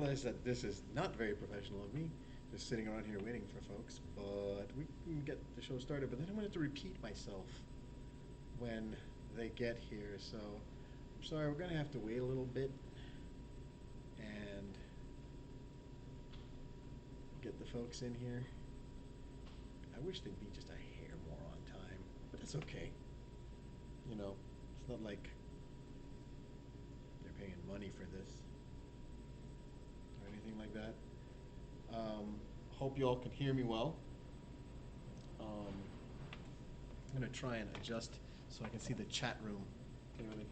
realize that this is not very professional of me, just sitting around here waiting for folks, but we can get the show started. But then I wanted to repeat myself when they get here, so I'm sorry, we're gonna have to wait a little bit and get the folks in here. I wish they'd be just a hair more on time, but that's okay. You know, it's not like they're paying money for this or anything like that. Hope you all can hear me well. I'm gonna try and adjust so I can see the chat room clearly.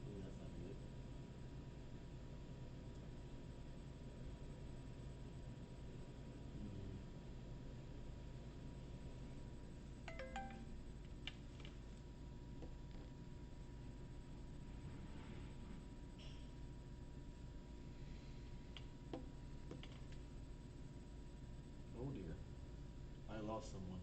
Ooh, that's not good. Oh dear, I lost someone.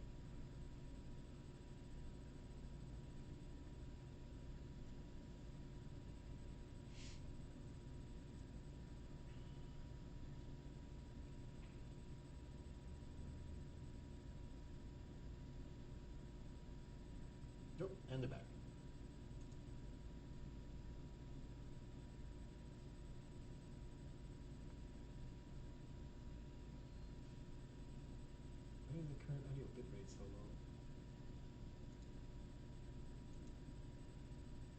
Nope, and they're back. Why is the current audio bitrate so low?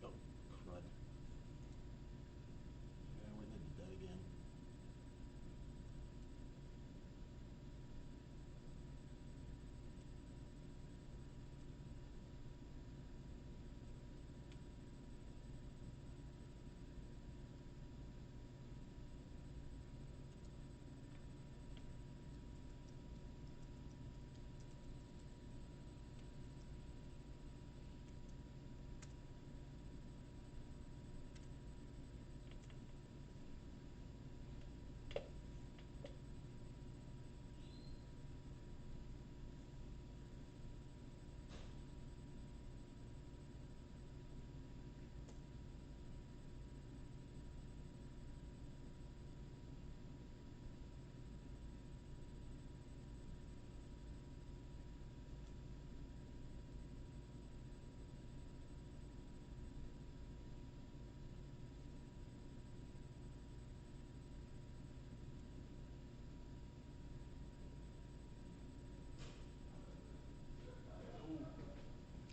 Oh, crud. Yeah, we're gonna do that again.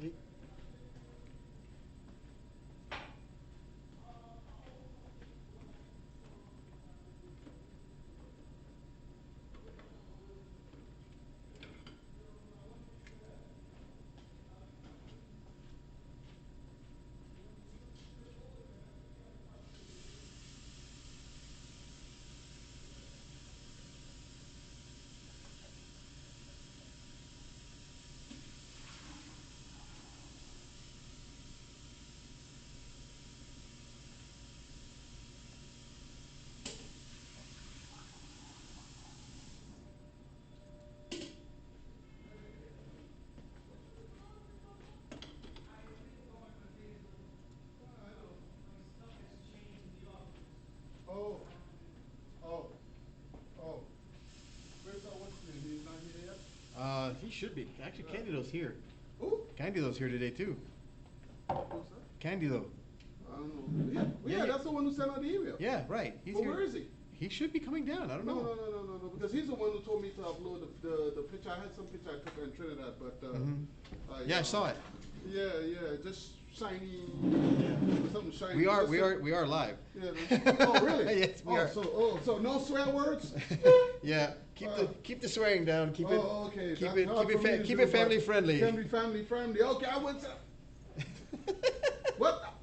Hey. Oh, oh, oh. Where's what's his name? He's not here yet? He should be. Actually, Candido's here. Who? Candido's here today too. Who's that? Candido. I don't know. Yeah, Yeah, yeah. that's the one who sent out the email. Yeah, right. He's But here. where is he? He should be coming down. I don't No, know. no, no, no, no, no. Because he's the one who told me to upload the picture. I had some picture I took in Trinidad, but Yeah, I saw it. Yeah, yeah, just shiny, Yeah. something shiny. We are live. Yeah. Oh, really? Yes, we are. So no swear words. Yeah. Keep the swearing down. Keep it. Okay. Keep That's hard for me to keep do, it family but friendly. Can be family friendly. Okay, I went to. What?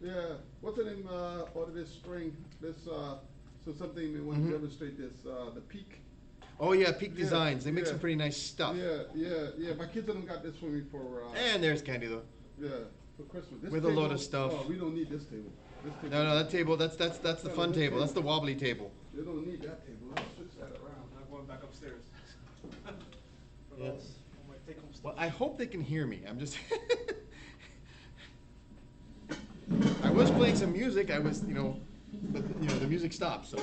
Yeah. What's the name? Order this spring. So something we want to demonstrate this. The peak. Oh yeah, Peak Yeah, Designs. They make yeah. some pretty nice stuff. Yeah. My kids haven't got this for me for. And there's Candido. Yeah, for Christmas. This With a load of stuff. Oh, we don't need this table. This table. No, that table. That's the No, fun this table. table. That's the wobbly table. You don't need that table. Let's switch that around. I'm going back upstairs. For Yes. all my take-home stuff. Well, I hope they can hear me. I'm just. I was playing some music. I was, but the music stopped. So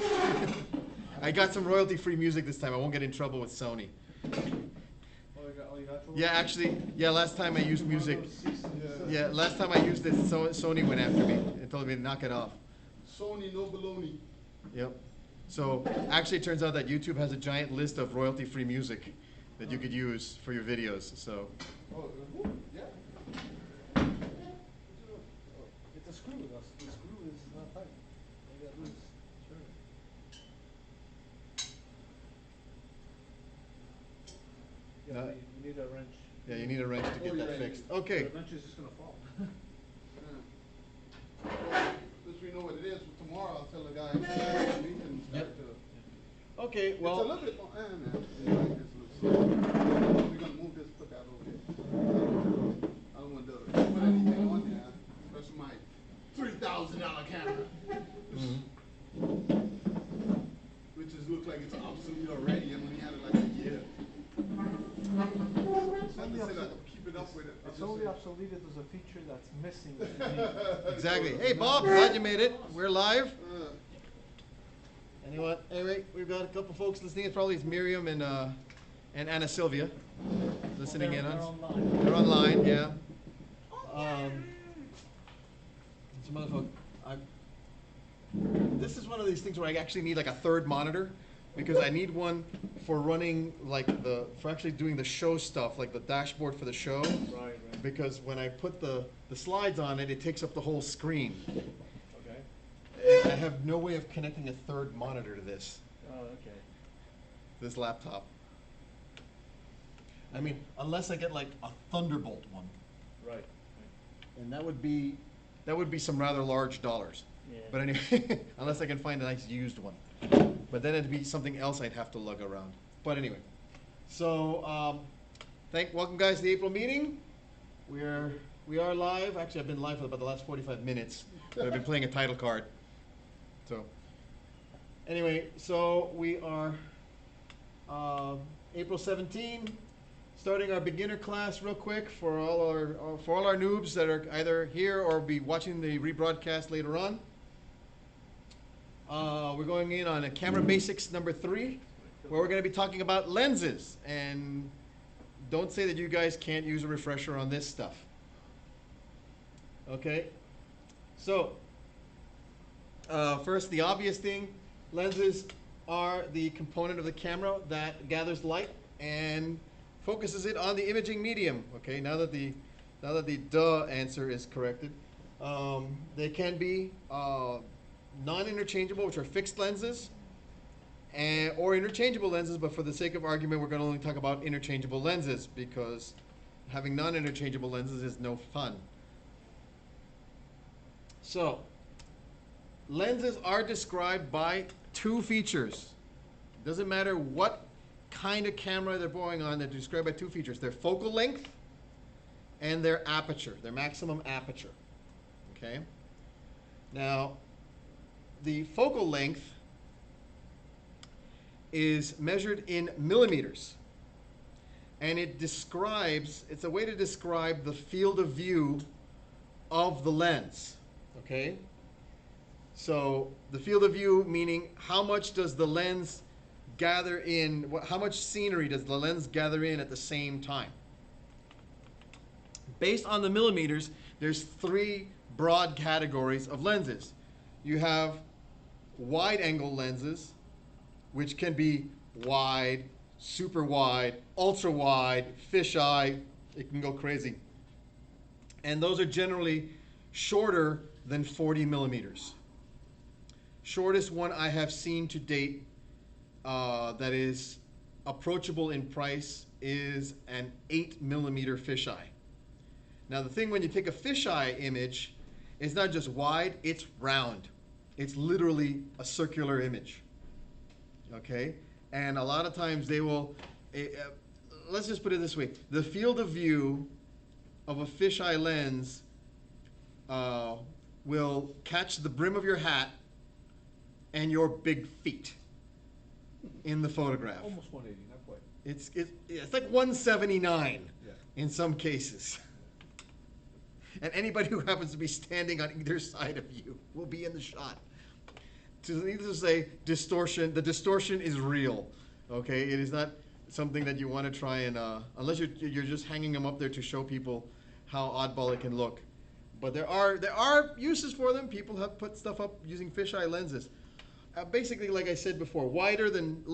I got some royalty-free music this time. I won't get in trouble with Sony. Oh, you got trouble? Yeah, actually, last time I used music. Yeah. Yeah, last time I used it, Sony went after me and told me to knock it off. Sony, no baloney. Yep. So actually, it turns out that YouTube has a giant list of royalty-free music that you could use for your videos. So Oh, yeah. It's a screw. The screw is not tight. All you gotta do is turn it. Yeah, No. you need a wrench. yeah, you need a wrench to get Oh, that yeah, fixed. The Okay. wrench is just gonna fall. Well, since we know what it is, for tomorrow I'll tell the guy we can start Yep. to. Okay. It's a Well. little bit, man, it's like this little slow. We're gonna move this, put that over here. I don't want to put anything on there, especially my $3,000 camera. Which just looks like it's obsolete already. I only had it like a year. It's I only just said I obsolete. could keep it up with it. It's only obsolete if there's a feature that's missing. That you need. Exactly. Hey, Bob. Glad you made it. We're live. Uh, Anyway, we've got a couple folks listening. It probably is Miriam and Anna Sylvia listening in on. They're online. They're online, yeah. Some other folk. This is one of these things where I actually need like a third monitor because I need one for running for actually doing the show stuff, like the dashboard for the show. Right. Because when I put the slides on it, it takes up the whole screen. Okay. And I have no way of connecting a third monitor to this Okay. laptop. I mean, unless I get like a Thunderbolt one, Right. and that would be some rather large dollars. Yeah. But anyway, unless I can find a nice used one, but then it'd be something else I'd have to lug around. But anyway, so welcome guys to the April meeting. We are live. Actually, I've been live for about the last 45 minutes, but I've been playing a title card. So anyway, so we are April 17, starting our beginner class real quick for all our noobs that are either here or be watching the rebroadcast later on. We're going in on a camera basics number 3, where we're going to be talking about lenses. And don't say that you guys can't use a refresher on this stuff. Okay, so first, the obvious thing, lenses are the component of the camera that gathers light and focuses it on the imaging medium. Okay, now that the duh answer is corrected, they can be non-interchangeable, which are fixed lenses, or interchangeable lenses, but for the sake of argument, we're going to only talk about interchangeable lenses because having non-interchangeable lenses is no fun. So, lenses are described by 2 features. Doesn't matter what kind of camera they're going on, they're described by 2 features. Their focal length and their aperture, their maximum aperture. Okay? Now, the focal length is measured in millimeters. And it's a way to describe the field of view of the lens. Okay? So the field of view meaning how much does the lens gather in, how much scenery does the lens gather in at the same time? Based on the millimeters, there's 3 broad categories of lenses. You have wide angle lenses, which can be wide, super wide, ultra wide, fisheye. It can go crazy. And those are generally shorter than 40 millimeters. Shortest one I have seen to date that is approachable in price is an 8 millimeter fisheye. Now the thing when you take a fisheye image, it's not just wide, it's round. It's literally a circular image. Okay? And a lot of times they will, let's just put it this way. The field of view of a fisheye lens will catch the brim of your hat and your big feet in the photograph. Almost 180, not quite. It's like 179 Yeah. in some cases. and anybody who happens to be standing on either side of you will be in the shot. Needless to say, the distortion is real, okay? It is not something that you want to try and, unless you're just hanging them up there to show people how oddball it can look. But there are uses for them. People have put stuff up using fisheye lenses. Basically, like I said before,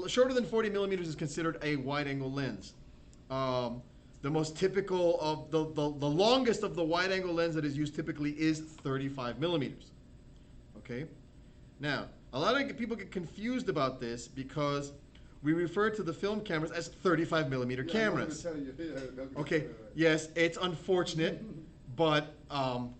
shorter than 40 millimeters is considered a wide-angle lens. The most typical of the longest of the wide-angle lens that is used typically is 35 millimeters. Okay. Now, a lot of people get confused about this because we refer to the film cameras as 35 millimeter cameras. Okay. Yes, it's unfortunate, but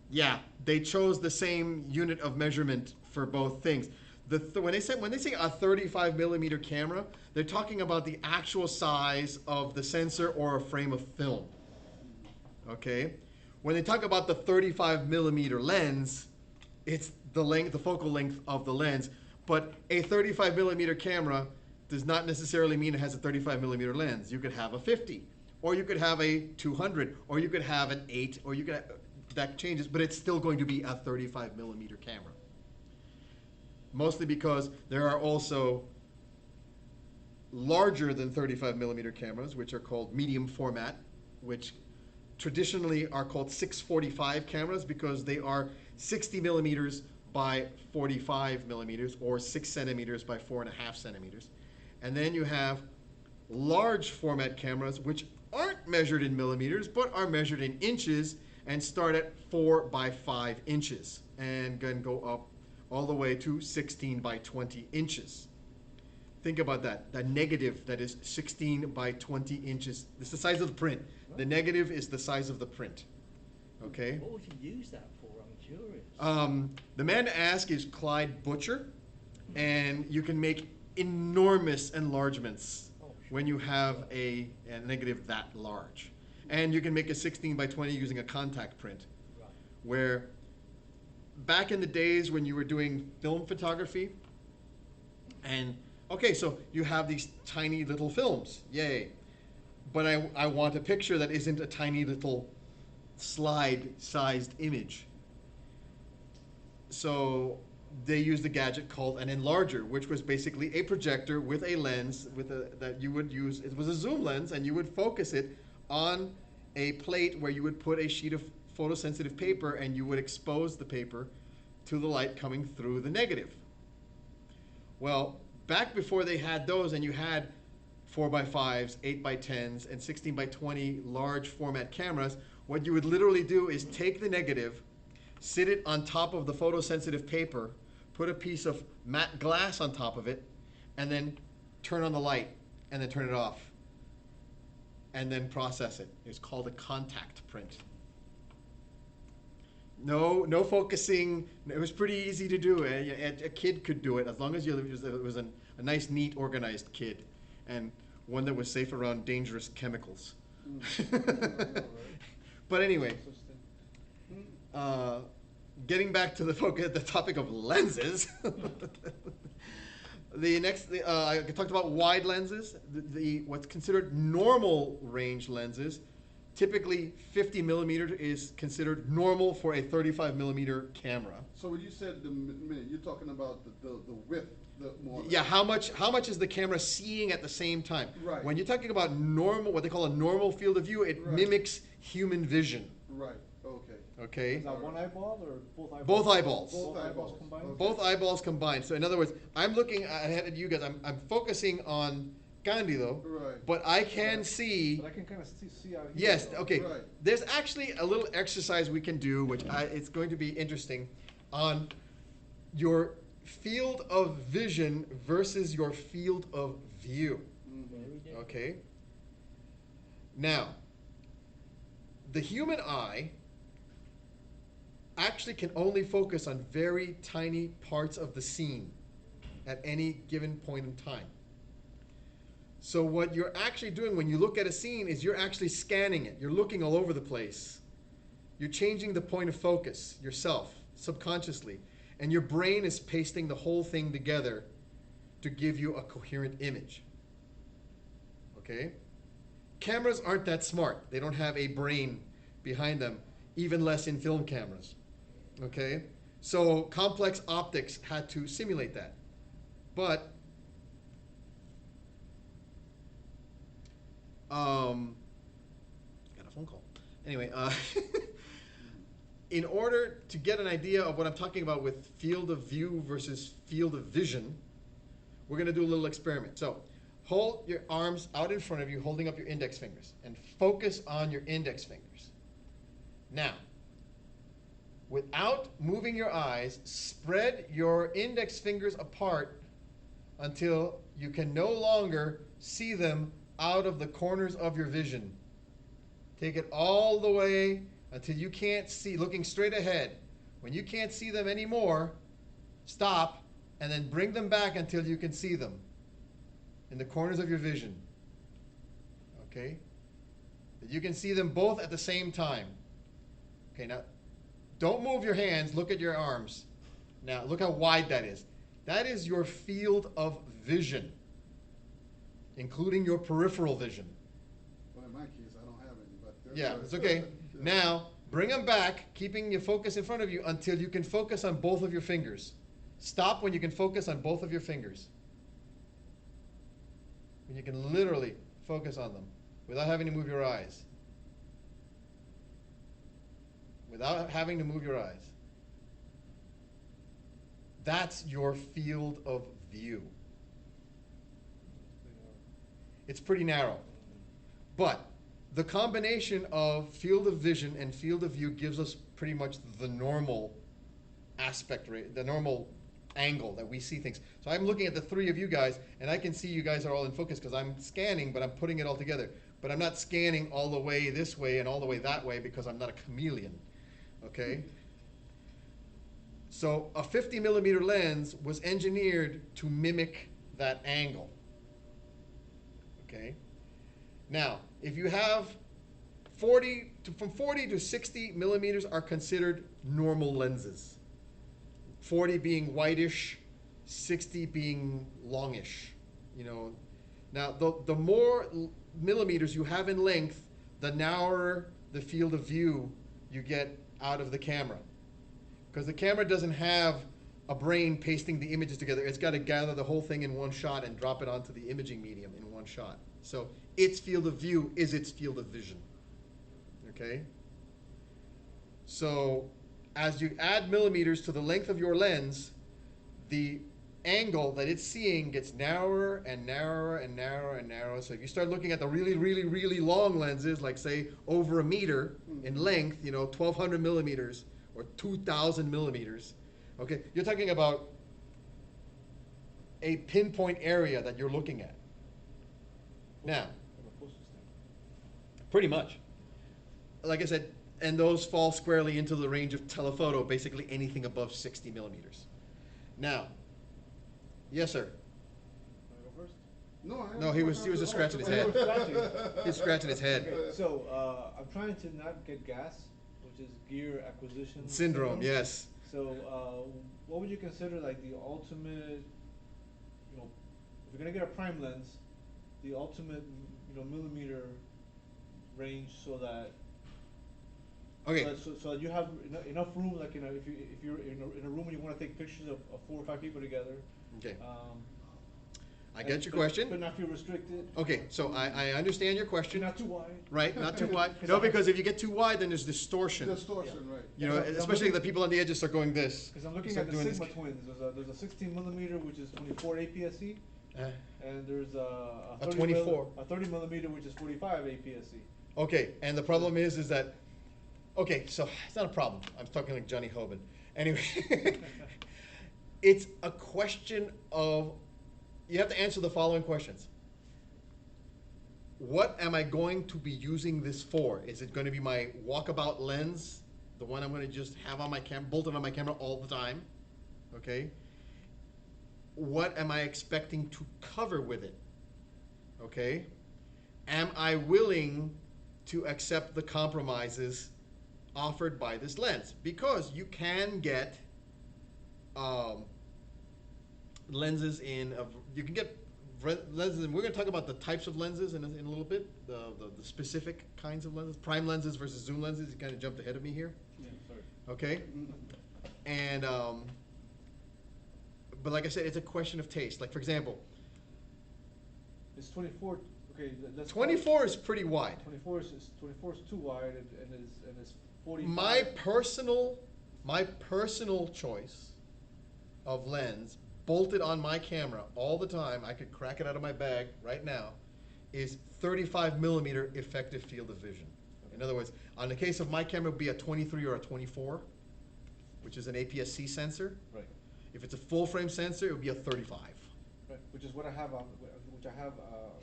yeah, they chose the same unit of measurement for both things. When they say a 35 millimeter camera, they're talking about the actual size of the sensor or a frame of film. Okay? When they talk about the 35 millimeter lens, it's the focal length of the lens. But a 35 millimeter camera does not necessarily mean it has a 35 millimeter lens. You could have a 50, or you could have a 200, or you could have an 8, or that changes, but it's still going to be a 35 millimeter camera. Mostly because there are also larger than 35 millimeter cameras, which are called medium format, which traditionally are called 645 cameras because they are 60 millimeters by 45 millimeters, or 6 centimeters by 4.5 centimeters. And then you have large format cameras, which aren't measured in millimeters, but are measured in inches and start at 4 by 5 inches and can go up all the way to 16 by 20 inches. Think about that. That negative that is 16 by 20 inches. It's the size of the print. The negative is the size of the print. Okay? What would you use that for? I'm curious. The man to ask is Clyde Butcher, and you can make enormous enlargements when you have a negative that large. And you can make a 16 by 20 using a contact print, where back in the days when you were doing film photography, and okay, so you have these tiny little films, yay. But I want a picture that isn't a tiny little slide-sized image. So they used a gadget called an enlarger, which was basically a projector with a lens that you would use. It was a zoom lens, and you would focus it on a plate where you would put a sheet of photosensitive paper, and you would expose the paper to the light coming through the negative. Well, back before they had those, and you had 4 by 5s, 8 by 10s, and 16 by 20 large format cameras, what you would literally do is take the negative, sit it on top of the photosensitive paper, put a piece of matte glass on top of it, and then turn on the light, and then turn it off, and then process it. It's called a contact print. No focusing. It was pretty easy to do. A kid could do it as long as it was a nice, neat, organized kid, and one that was safe around dangerous chemicals. But anyway, getting back to the topic of lenses. I talked about wide lenses. What's considered normal range lenses. Typically, 50 millimeter is considered normal for a 35 millimeter camera. So when you said you're talking about the width, yeah, how much is the camera seeing at the same time? Right. When you're talking about normal, what they call a normal field of view, it mimics human vision. Right. Okay. Okay. Is that one eyeball or both eyeballs? Both eyeballs. Both eyeballs combined. Okay. Both eyeballs combined. So in other words, I'm looking ahead of you guys. I'm focusing on Candido, Right. but I can see. But I can kind of see out here. Yes. though. Okay. Right. There's actually a little exercise we can do, which it's going to be interesting, on your field of vision versus your field of view. Mm-hmm. Okay. Now, the human eye actually can only focus on very tiny parts of the scene at any given point in time. So what you're actually doing when you look at a scene is you're actually scanning it. You're looking all over the place. You're changing the point of focus yourself, subconsciously. And your brain is pasting the whole thing together to give you a coherent image. Okay? Cameras aren't that smart. They don't have a brain behind them. even less in film cameras. Okay? So complex optics had to simulate that. But got a phone call. Anyway, in order to get an idea of what I'm talking about with field of view versus field of vision, we're going to do a little experiment. So hold your arms out in front of you, holding up your index fingers, and focus on your index fingers. Now, without moving your eyes, spread your index fingers apart until you can no longer see them out of the corners of your vision. Take it all the way until you can't see, looking straight ahead. When you can't see them anymore, stop, and then bring them back until you can see them in the corners of your vision. Okay? You can see them both at the same time. Okay, now, don't move your hands, look at your arms. Now, look how wide that is. That is your field of vision, including your peripheral vision. Well, in my case, I don't have any, but yeah, it's okay. Now, bring them back, keeping your focus in front of you until you can focus on both of your fingers. Stop when you can focus on both of your fingers. When you can literally focus on them without having to move your eyes. Without having to move your eyes. That's your field of view. It's pretty narrow. But the combination of field of vision and field of view gives us pretty much the normal aspect rate, the normal angle that we see things. So I'm looking at the three of you guys, and I can see you guys are all in focus because I'm scanning, but I'm putting it all together. But I'm not scanning all the way this way and all the way that way because I'm not a chameleon. Okay? So a 50 millimeter lens was engineered to mimic that angle. Okay? Now, if you have from 40 to 60 millimeters are considered normal lenses. 40 being whitish, 60 being longish. You know, now the more millimeters you have in length, the narrower the field of view you get out of the camera. Because the camera doesn't have a brain pasting the images together. It's got to gather the whole thing in one shot and drop it onto the imaging medium in one shot. So its field of view is its field of vision. Okay? So as you add millimeters to the length of your lens, the angle that it's seeing gets narrower and narrower and narrower and narrower. So if you start looking at the really, really, really long lenses, like say over a meter in length, you know, 1,200 millimeters or 2,000 millimeters, okay, you're talking about a pinpoint area that you're looking at. Now, pretty much. Like I said, and those fall squarely into the range of telephoto, basically anything above 60 millimeters. Now, yes, sir. Wanna go first? No, he was just scratching his head. He's scratching his head. Okay, so I'm trying to not get gas, which is gear acquisition Syndrome, yes. So what would you consider like the ultimate, you know, if you're gonna get a prime lens, the ultimate, you know, millimeter range so that Okay. so that you have enough room, like, you know, if you're in a room and you want to take pictures of 4 or 5 people together. Okay. I get your but, question. But not feel restricted. Okay, so I understand your question. Not too wide. Right, not too wide. No, because if you get too wide, then there's distortion. Distortion, right. You know, especially the people on the edges are going this. Because I'm looking Start at the doing Sigma this. twins. There's a 16 millimeter, which is 24 APS-C, and there's a 24. a 30 millimeter, which is 45 APS-C. Okay, and the problem is that, okay, so it's not a problem. I'm talking like Johnny Hoban. Anyway, it's a question of, you have to answer the following questions. What am I going to be using this for? Is it going to be my walkabout lens, the one I'm going to just have on my camera, bolted on my camera all the time? Okay. What am I expecting to cover with it? Okay. Am I willing to accept the compromises offered by this lens? Because you can get lenses you can get lenses, and we're going to talk about the types of lenses in a little bit, the specific kinds of lenses, prime lenses versus zoom lenses. You kind of jumped ahead of me here. Yeah, sorry. Okay? And, but like I said, it's a question of taste. Like, for example, It's 24. Okay, that's 24 is pretty wide. 24 is too wide, and it's 45. My personal choice of lens bolted on my camera all the time, I could crack it out of my bag right now, is 35 millimeter effective field of vision. In other words, on the case of my camera, it would be a 23 or a 24, which is an APS-C sensor. Right. If it's a full frame sensor, it would be a 35. Right. Which is what I have. Which I have.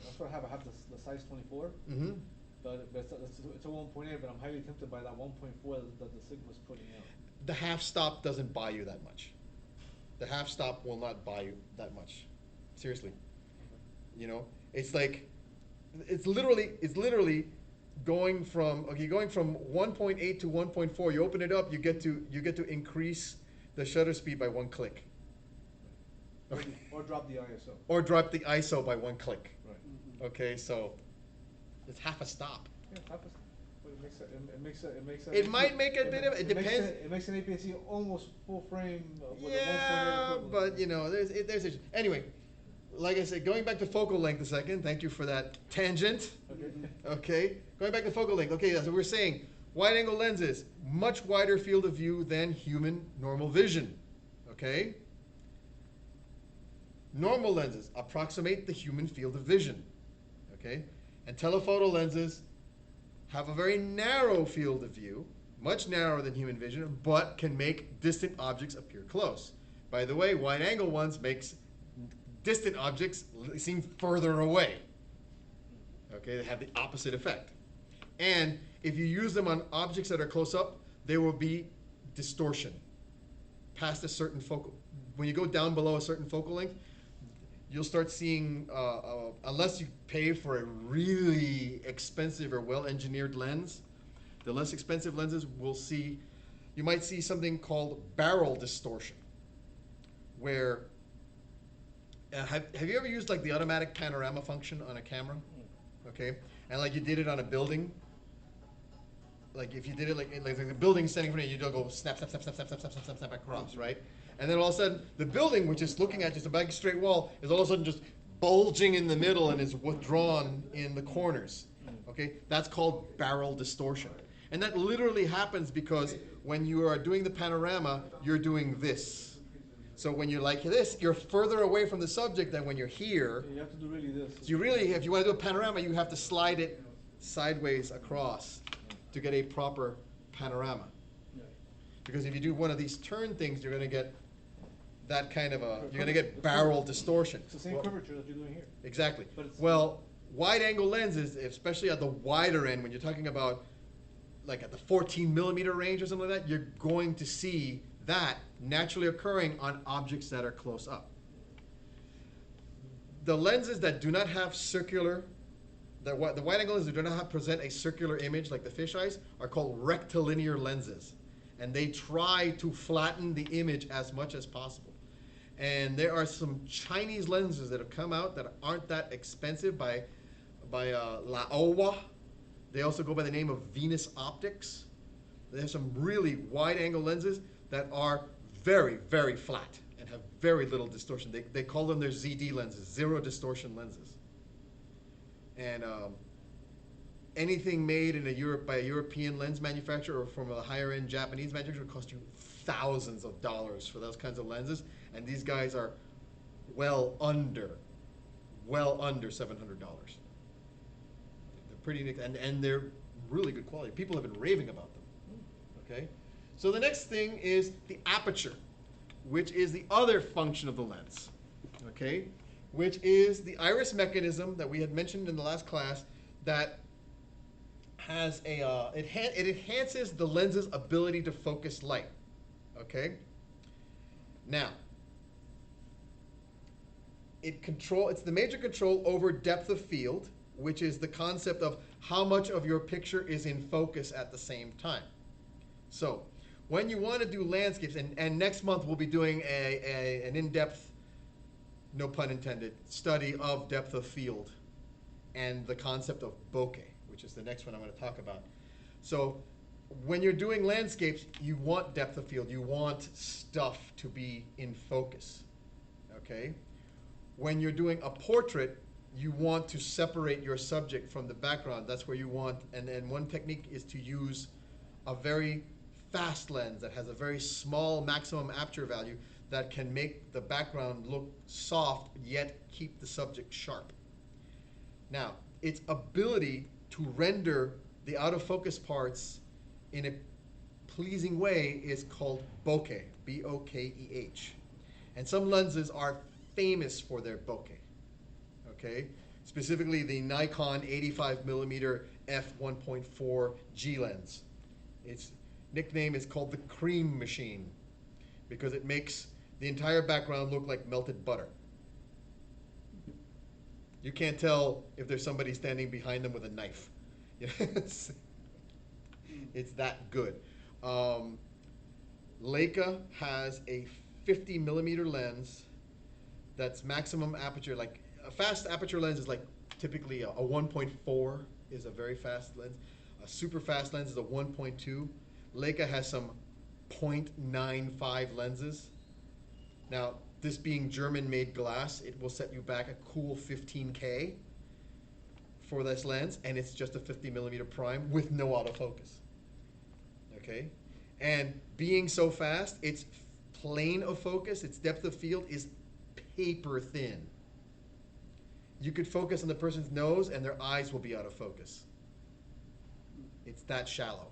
That's what I have. I have the size 24. Mm-hmm. But it's a 1.8. But I'm highly tempted by that 1.4 that the Sigma's putting out. The half stop doesn't buy you that much. The half stop will not buy you that much. Seriously. You know, it's like, it's literally going from 1.8 to 1.4. You open it up, you get to increase the shutter speed by one click. Or drop the ISO. Or drop the ISO by one click. Right. Okay, so it's half a stop. Yeah, half a. But it makes It might make a bit of, it depends. It makes an APS-C almost full frame. With a 1.8 Yeah, equivalent. but you know, there's anyway. Like I said, going back to focal length a second. Thank you for that tangent. Okay. Okay, going back to focal length. Okay, so we're saying wide-angle lenses, much wider field of view than human normal vision. Okay. Normal lenses approximate the human field of vision. Okay, and telephoto lenses have a very narrow field of view, much narrower than human vision, but can make distant objects appear close. By the way, wide-angle ones makes distant objects seem further away. Okay, they have the opposite effect. And if you use them on objects that are close up, there will be distortion past a certain focal. When you go down below a certain focal length, you'll start seeing, unless you pay for a really expensive or well-engineered lens, the less expensive lenses will see, you might see something called barrel distortion, where, have you ever used like the automatic panorama function on a camera? Okay, and like you did it on a building, like if you did it like the building standing in front of you, you'll go snap, snap, snap, snap, snap, snap, snap, snap, snap, snap across, right? And then all of a sudden, the building, which is looking at just a big straight wall, is all of a sudden just bulging in the middle and is withdrawn in the corners. Okay, that's called barrel distortion. And that literally happens because when you are doing the panorama, you're doing this. So when you're like this, you're further away from the subject than when you're here. You have to do really this. So you really, if you want to do a panorama, you have to slide it sideways across to get a proper panorama. Because if you do one of these turn things, you're going to get that kind of you're going to get barrel distortion. It's the same curvature that you're doing here. Exactly. But it's, well, wide-angle lenses, especially at the wider end, when you're talking about like at the 14 millimeter range or something like that, you're going to see that naturally occurring on objects that are close up. The lenses that do not have circular, the wide-angle lenses that do not present a circular image like the fisheyes are called rectilinear lenses. And they try to flatten the image as much as possible. And there are some Chinese lenses that have come out that aren't that expensive by Laowa. They also go by the name of Venus Optics. They have some really wide-angle lenses that are very, very flat and have very little distortion. They call them their ZD lenses, zero distortion lenses. And anything made in by a European lens manufacturer or from a higher-end Japanese manufacturer will cost you thousands of dollars for those kinds of lenses, and these guys are well under $700. They're pretty, and they're really good quality. People have been raving about them. Okay, so the next thing is the aperture, which is the other function of the lens. Okay, which is the iris mechanism that we had mentioned in the last class that has it enhances the lens's ability to focus light. Okay. Now, it's the major control over depth of field, which is the concept of how much of your picture is in focus at the same time. So, when you want to do landscapes, and next month we'll be doing an in-depth no pun intended, study of depth of field and the concept of bokeh, which is the next one I'm going to talk about. So when you're doing landscapes, you want depth of field. You want stuff to be in focus, okay? When you're doing a portrait, you want to separate your subject from the background. That's where you want, and one technique is to use a very fast lens that has a very small maximum aperture value that can make the background look soft yet keep the subject sharp. Now, its ability to render the out of focus parts in a pleasing way is called bokeh, B-O-K-E-H. And some lenses are famous for their bokeh, okay? Specifically the Nikon 85mm f1.4 G lens. Its nickname is called the cream machine because it makes the entire background look like melted butter. You can't tell if there's somebody standing behind them with a knife. It's that good. Leica has a 50mm lens that's maximum aperture. Like a fast aperture lens is like typically a 1.4 is a very fast lens. A super fast lens is a 1.2. Leica has some 0.95 lenses. Now, this being German-made glass, it will set you back a cool 15K for this lens, and it's just a 50mm prime with no autofocus. Okay? And being so fast, its plane of focus, its depth of field is paper thin. You could focus on the person's nose and their eyes will be out of focus. It's that shallow.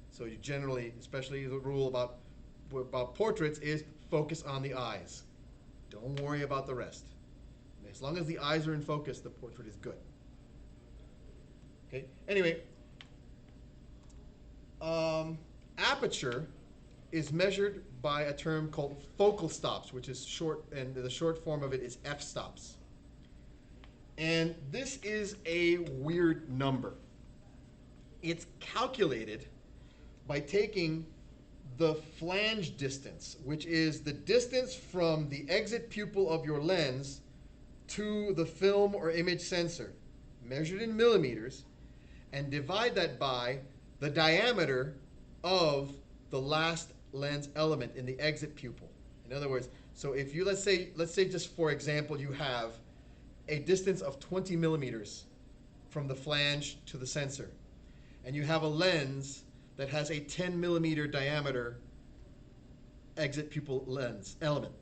So you generally, especially the rule about portraits is focus on the eyes. Don't worry about the rest. As long as the eyes are in focus, the portrait is good. Okay. Anyway, aperture is measured by a term called focal stops, which is short, and the short form of it is f-stops. And this is a weird number. It's calculated by taking the flange distance, which is the distance from the exit pupil of your lens to the film or image sensor, measured in millimeters, and divide that by the diameter of the last lens element in the exit pupil. In other words, so if you, let's say just for example, you have a distance of 20 millimeters from the flange to the sensor, and you have a lens that has a 10mm diameter exit pupil lens element.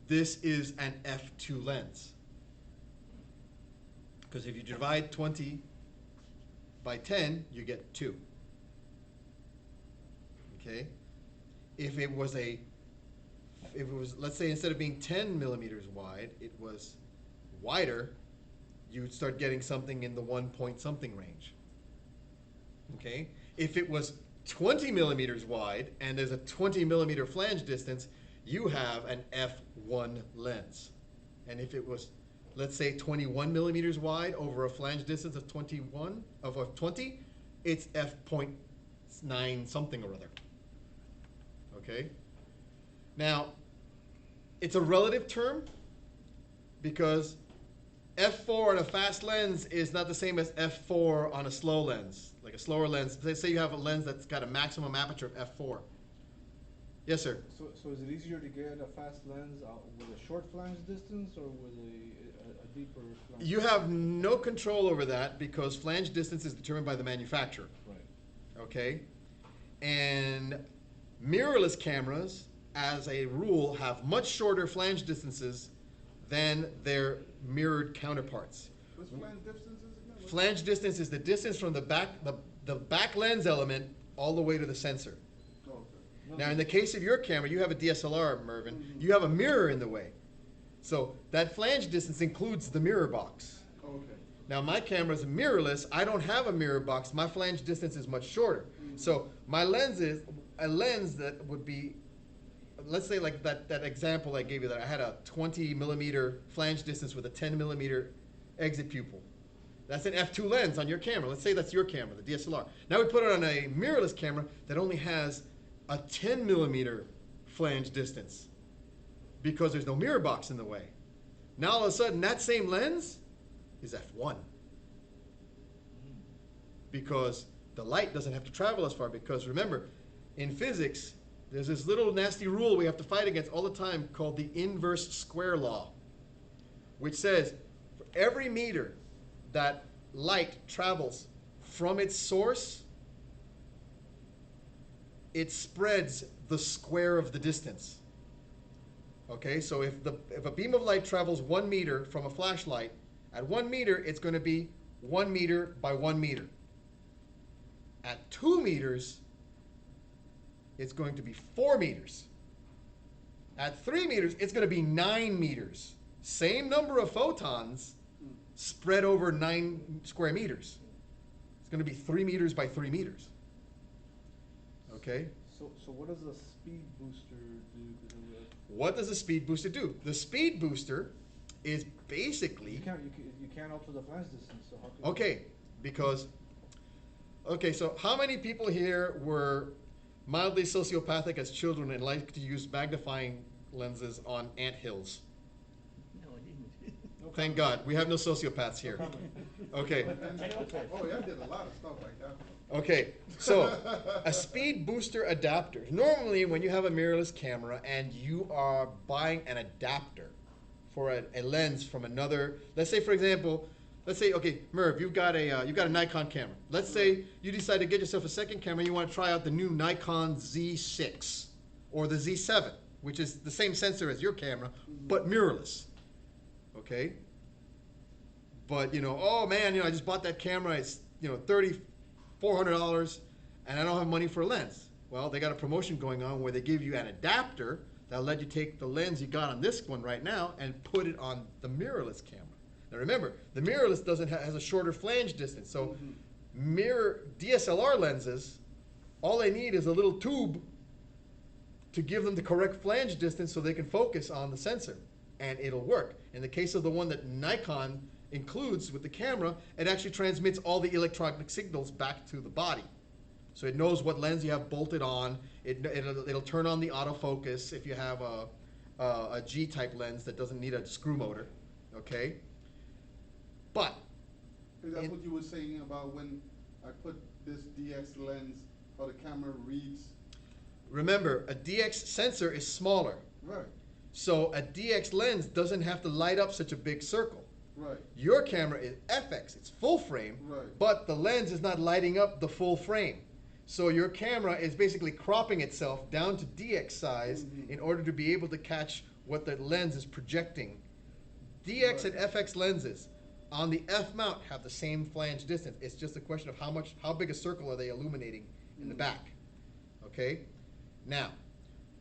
This is an f2 lens. Because if you divide 20 by 10, you get 2. Okay? If it was, let's say instead of being 10 millimeters wide, it was wider, you'd start getting something in the 1 point something range. Okay? If it was 20 millimeters wide and there's a 20mm flange distance, you have an f1 lens. And if it was, let's say, 21 millimeters wide over a flange distance of 20, it's f.9 something or other. Okay? Now, it's a relative term because f4 on a fast lens is not the same as f4 on a slow lens. Like a slower lens, let's say you have a lens that's got a maximum aperture of f4. Yes, sir? So is it easier to get a fast lens with a short flange distance or with a deeper flange? You have no control over that because flange distance is determined by the manufacturer. Right. Okay? And mirrorless cameras, as a rule, have much shorter flange distances than their mirrored counterparts. What's flange distance again? Flange distance is the distance from the back lens element all the way to the sensor. Oh, okay. Now, in the case of your camera, you have a DSLR, Mervyn. You have a mirror in the way. So that flange distance includes the mirror box. Okay. Now, my camera is mirrorless. I don't have a mirror box. My flange distance is much shorter. So my lens is a lens that would be, let's say like that example I gave you that I had a 20mm flange distance with a 10mm exit pupil. That's an f2 lens on your camera. Let's say that's your camera, the DSLR. Now we put it on a mirrorless camera that only has a 10mm flange distance. because there's no mirror box in the way. Now all of a sudden that same lens is f1 because the light doesn't have to travel as far. Because remember, in physics, there's this little nasty rule we have to fight against all the time called the inverse square law, which says for every meter that light travels from its source, it spreads the square of the distance. Okay, so if a beam of light travels 1 meter from a flashlight, at 1 meter it's going to be 1 meter by 1 meter. At 2 meters, it's going to be 4 meters. At 3 meters, it's going to be 9 meters. Same number of photons spread over 9 square meters. It's going to be 3 meters by 3 meters. Okay? So what does a speed booster do? What does a speed booster do? The speed booster is basically... You can't alter the flash distance, so how can Okay, because... Okay, so how many people here were mildly sociopathic as children and liked to use magnifying lenses on anthills? No, I didn't. No Thank comment. God, we have no sociopaths here. No comment. Okay, Oh, yeah, I did a lot of stuff like that. okay, so a speed booster adapter. Normally when you have a mirrorless camera and you are buying an adapter for a lens from another, let's say for example, okay, Merv, you've got a Nikon camera. Let's say you decide to get yourself a second camera and you want to try out the new Nikon Z6 or the Z7, which is the same sensor as your camera, but mirrorless. Okay? But, oh man, I just bought that camera, it's, $3,400 and I don't have money for a lens. Well, they got a promotion going on where they give you an adapter that'll let you take the lens you got on this one right now and put it on the mirrorless camera. Now remember, the mirrorless has a shorter flange distance. So mirror DSLR lenses, all they need is a little tube to give them the correct flange distance so they can focus on the sensor, and it'll work. In the case of the one that Nikon includes with the camera, it actually transmits all the electronic signals back to the body. So it knows what lens you have bolted on. It'll turn on the autofocus if you have a G-type lens that doesn't need a screw motor, okay? But That's what you were saying about when I put this DX lens, how the camera reads. remember, a DX sensor is smaller. Right, So a DX lens doesn't have to light up such a big circle. right, Your camera is FX, it's full frame, Right. but the lens is not lighting up the full frame. So your camera is basically cropping itself down to DX size in order to be able to catch what the lens is projecting. DX and FX lenses on the F mount have the same flange distance. It's just a question of how big a circle are they illuminating in the back. Okay? Now,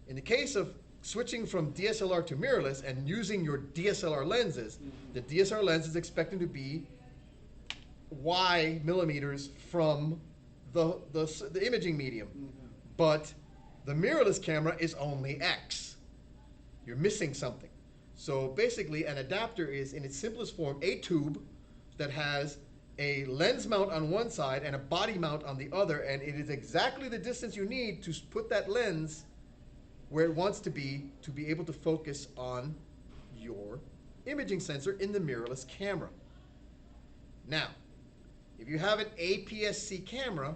in the case of switching from DSLR to mirrorless and using your DSLR lenses, the DSLR lens is expected to be Y millimeters from the imaging medium. But the mirrorless camera is only X. You're missing something. So basically, an adapter is, in its simplest form, a tube that has a lens mount on one side and a body mount on the other, and it is exactly the distance you need to put that lens where it wants to be able to focus on your imaging sensor in the mirrorless camera. Now, if you have an APS-C camera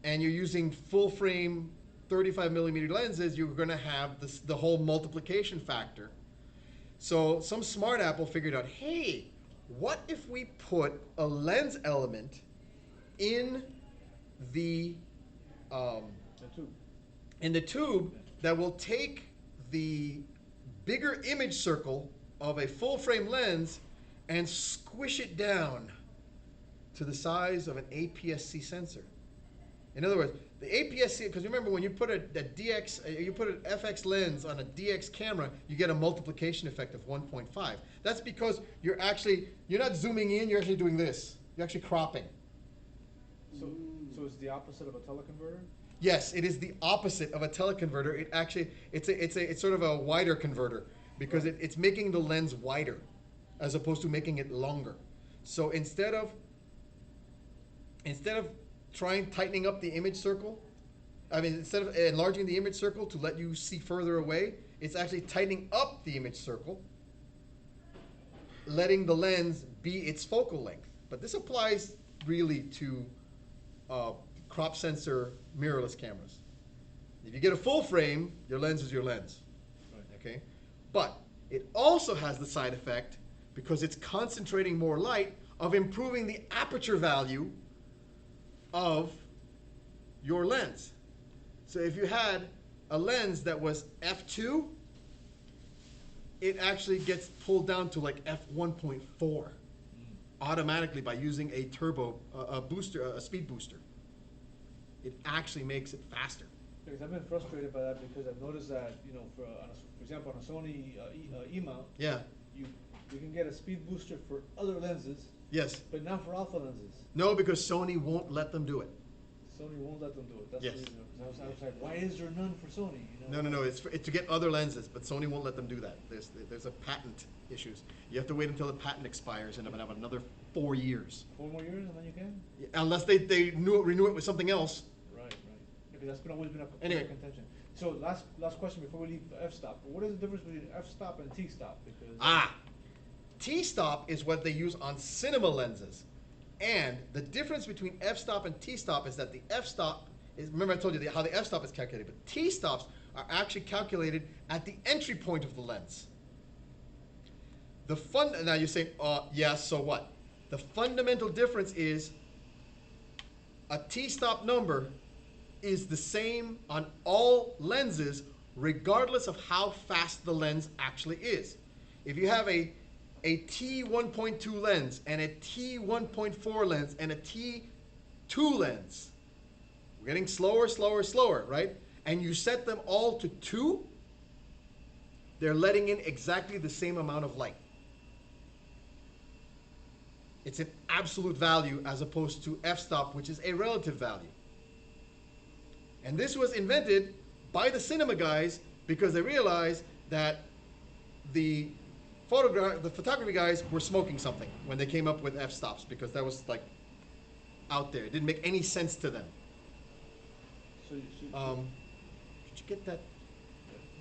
and you're using full frame 35 millimeter lenses, you're going to have the whole multiplication factor. So some smart apple figured out, hey, what if we put a lens element in the tube that will take the bigger image circle of a full frame lens and squish it down to the size of an APS-C sensor. In other words, the APS-C, because remember when you put an FX lens on a DX camera, you get a multiplication effect of 1.5. That's because you're not zooming in, you're actually doing this. You're actually cropping. So it's the opposite of a teleconverter? Yes, it is the opposite of a teleconverter. It's sort of a wider converter because it's making the lens wider as opposed to making it longer. So instead of tightening up the image circle, instead of enlarging the image circle to let you see further away, it's actually tightening up the image circle, letting the lens be its focal length. But this applies really to crop sensor mirrorless cameras. If you get a full frame, your lens is your lens. Right. Okay? But it also has the side effect, because it's concentrating more light, of improving the aperture value of your lens. So if you had a lens that was f2, it actually gets pulled down to like f1.4 automatically by using a turbo, a booster, a speed booster. It actually makes it faster. Because I've been frustrated by that, because I've noticed that, you know, for example, on a Sony E-mount, Yeah. you can get a speed booster for other lenses, Yes. but not for alpha lenses. No, because Sony won't let them do it. Sony won't let them do it. That's Yes. the reason. 'Cause I was like, why is there none for Sony? You know? No. It's to get other lenses, but Sony won't let them do that. There's a patent issues. You have to wait until the patent expires and have another 4 years. 4 more years and then you can? Unless they renew it with something else. Right. Because that's always been a Anyway. contention. So last question before we leave f-stop. What is the difference between f-stop and t-stop? Because T-stop is what they use on cinema lenses. And the difference between f-stop and t-stop is that the f-stop is, remember I told you how the f-stop is calculated, but t-stops are actually calculated at the entry point of the lens. Now you're saying, yeah, so what? The fundamental difference is a t-stop number is the same on all lenses, regardless of how fast the lens actually is. If you have a T1.2 lens and a T1.4 lens and a T2 lens, we're getting slower, right? And you set them all to 2, they're letting in exactly the same amount of light. It's an absolute value as opposed to f-stop, which is a relative value. And this was invented by the cinema guys because they realized that the photography guys were smoking something when they came up with f-stops, because that was like out there. It didn't make any sense to them. could Could you get that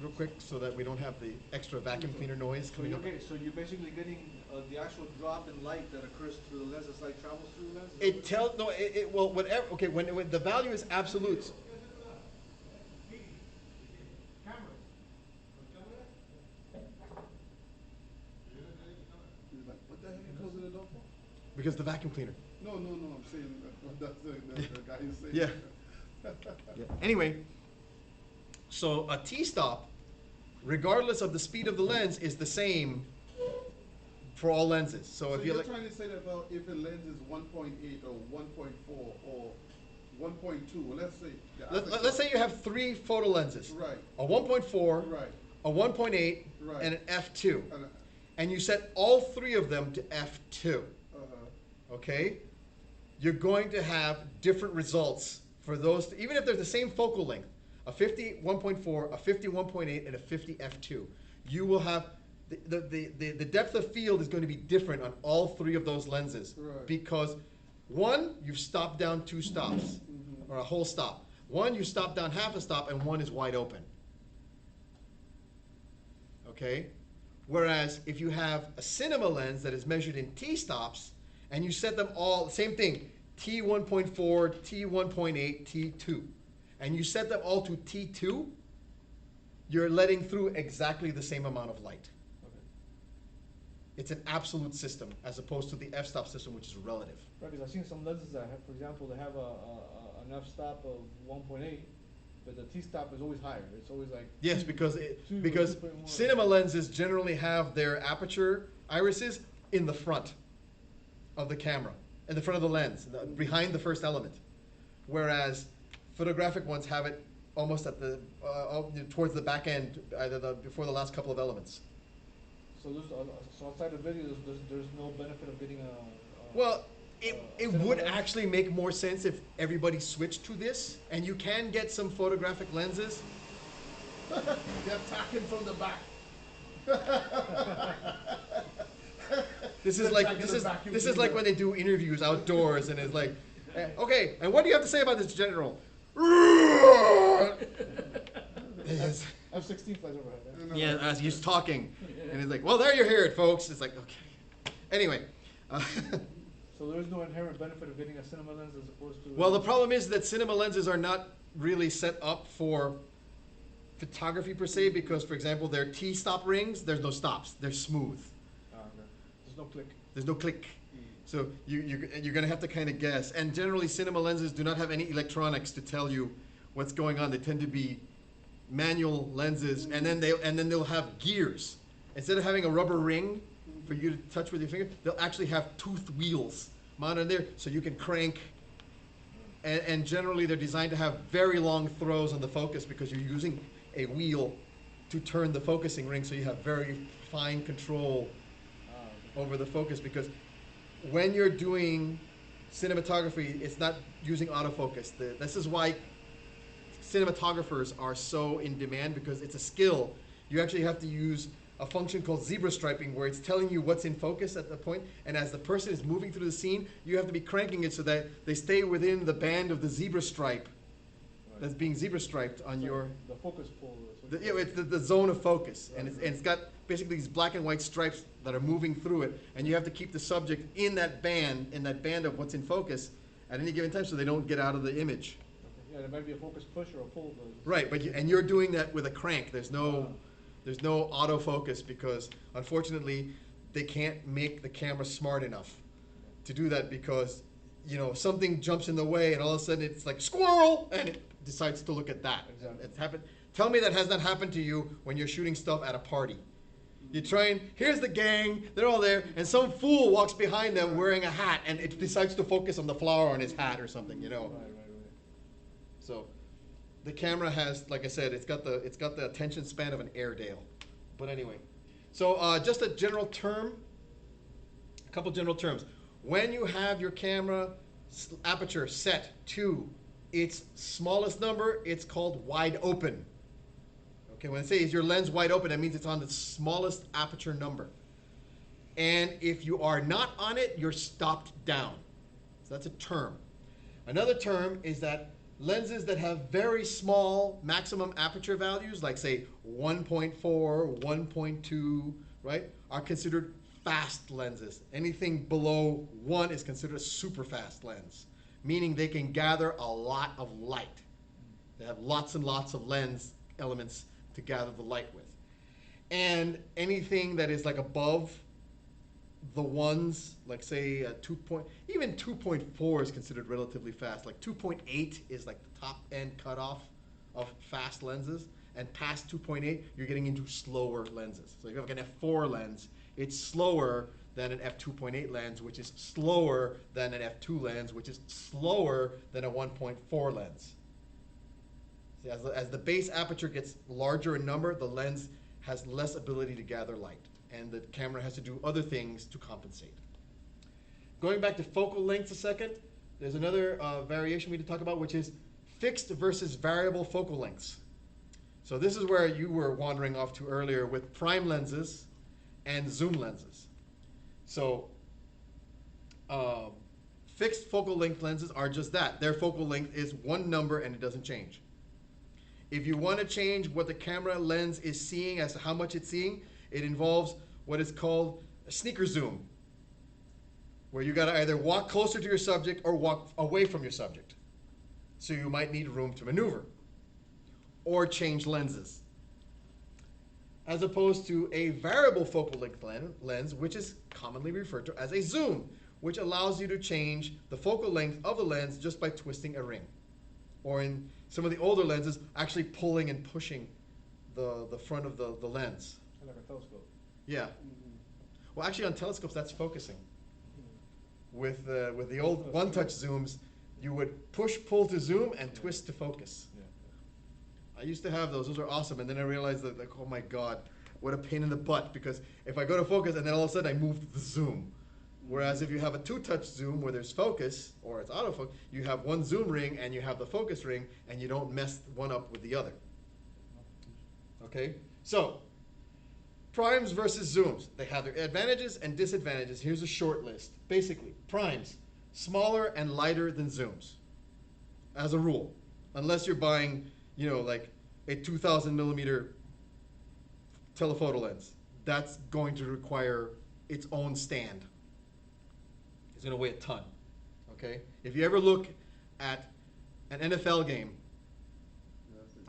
real quick so that we don't have the extra vacuum cleaner noise coming up? so you're basically getting the actual drop in light that occurs through the lens as light travels through the lens? It tells, no, well, whatever, okay, when the value is absolute. He's like, what the heck are you closing the door for? Because the vacuum cleaner. No, I'm saying, that's the guy who's saying. Yeah. Yeah. Anyway, so a T-stop, regardless of the speed of the lens, is the same for all lenses. So if you're you're trying to say that about if a lens is 1.8 or 1.4 or 1.2, well, let's say. let's say you have 3 photo lenses. Right. A 1.4, Right. a 1.8, Right. and an f2. And, And you set all 3 of them to f2. Okay? You're going to have different results for those, even if they're the same focal length, a 50 1.4, a 50 1.8, and a 50 f2. You will have, the depth of field is going to be different on all 3 of those lenses. Right. Because one, you've stopped down 2 stops, or a whole stop. One, you stop down half a stop, and one is wide open. Okay? Whereas if you have a cinema lens that is measured in T-stops, and you set them all, same thing, T1.4, T1.8, T2, and you set them all to T2, you're letting through exactly the same amount of light. Okay. It's an absolute system as opposed to the f-stop system, which is relative. Right, because I've seen some lenses that have, for example, they have an f-stop of 1.8, but the t-stop is always higher. It's always like Yes, because 2.1. cinema lenses generally have their aperture irises in the front of the camera, in the front of the lens, behind the first element, whereas photographic ones have it almost at the towards the back end, either before the last couple of elements. So outside of video, there's no benefit of getting a Well, it cinema would lens? actually make more sense if everybody switched to this, and you can get some photographic lenses. They're attacking from the back. This is like when they do interviews outdoors, and it's like, okay, and what do you have to say about this general? Yes. F-16 flies overhead. Right? Yeah, as he's talking, and he's like, "Well, there you hear it, folks." It's like, okay. Anyway, So there is no inherent benefit of getting a cinema lens as opposed to. well, the problem is that cinema lenses are not really set up for photography per se, because, for example, their T-stop rings, there's no stops; they're smooth. Okay. There's no click. There's no click. So you're going to have to kind of guess. And generally, cinema lenses do not have any electronics to tell you what's going on. They tend to be manual lenses, and then they'll have gears. Instead of having a rubber ring for you to touch with your finger, they'll actually have toothed wheels mounted in there, so you can crank. And generally, they're designed to have very long throws on the focus, because you're using a wheel to turn the focusing ring, so you have very fine control over the focus. Because when you're doing cinematography, it's not using autofocus. This is why cinematographers are so in demand, because it's a skill. You actually have to use a function called zebra striping, where it's telling you what's in focus at the point, and as the person is moving through the scene, you have to be cranking it so that they stay within the band of the zebra stripe that's being zebra striped on your... The focus pull. It's the zone of focus, and it's got basically these black and white stripes that are moving through it, and you have to keep the subject in that band of what's in focus at any given time, so they don't get out of the image. Okay. Yeah, there might be a focus push or a pull. Right, but and you're doing that with a crank. There's no autofocus, because unfortunately they can't make the camera smart enough to do that, because something jumps in the way and all of a sudden it's like squirrel, and it decides to look at that. Exactly. It's happened. Tell me that has not happened to you when you're shooting stuff at a party. You try and, here's the gang, they're all there, and some fool walks behind them wearing a hat, and it decides to focus on the flower on his hat or something, Right. So the camera has, like I said, it's got the attention span of an Airedale. But anyway, so just a couple general terms. When you have your camera aperture set to its smallest number, it's called wide open. Okay, when I say is your lens wide open, that means it's on the smallest aperture number. And if you are not on it, you're stopped down. So that's a term. Another term is that lenses that have very small maximum aperture values, like say 1.4, 1.2, right, are considered fast lenses. Anything below 1 is considered a super fast lens, meaning they can gather a lot of light. They have lots and lots of lens elements to gather the light with. And anything that is like above the ones, like say even 2.4 is considered relatively fast. Like 2.8 is like the top end cutoff of fast lenses, and past 2.8 you're getting into slower lenses. So if you have like an f4 lens, it's slower than an f2.8 lens, which is slower than an f2 lens, which is slower than a 1.4 lens. See, as the base aperture gets larger in number, the lens has less ability to gather light, and the camera has to do other things to compensate. Going back to focal lengths a second, there's another variation we need to talk about, which is fixed versus variable focal lengths. So this is where you were wandering off to earlier with prime lenses and zoom lenses. So fixed focal length lenses are just that. Their focal length is one number and it doesn't change. If you want to change what the camera lens is seeing as to how much it's seeing, it involves what is called a sneaker zoom, where you got to either walk closer to your subject or walk away from your subject. So you might need room to maneuver or change lenses. As opposed to a variable focal length lens, which is commonly referred to as a zoom, which allows you to change the focal length of the lens just by twisting a ring. Or in some of the older lenses, actually pulling and pushing the front of the lens. Like a telescope. Yeah. Well, actually on telescopes, that's focusing. With the old one-touch zooms, you would push, pull to zoom, and twist to focus. Yeah. I used to have those. Those are awesome. And then I realized that, like, oh my God, what a pain in the butt. Because if I go to focus and then all of a sudden I move to the zoom. Whereas if you have a two-touch zoom where there's focus, or it's autofocus, you have one zoom ring and you have the focus ring, and you don't mess one up with the other. Okay? So, primes versus zooms. They have their advantages and disadvantages. Here's a short list. Basically, primes, smaller and lighter than zooms, as a rule. Unless you're buying, like a 2,000 millimeter telephoto lens. That's going to require its own stand. It's going to weigh a ton. Okay? If you ever look at an NFL game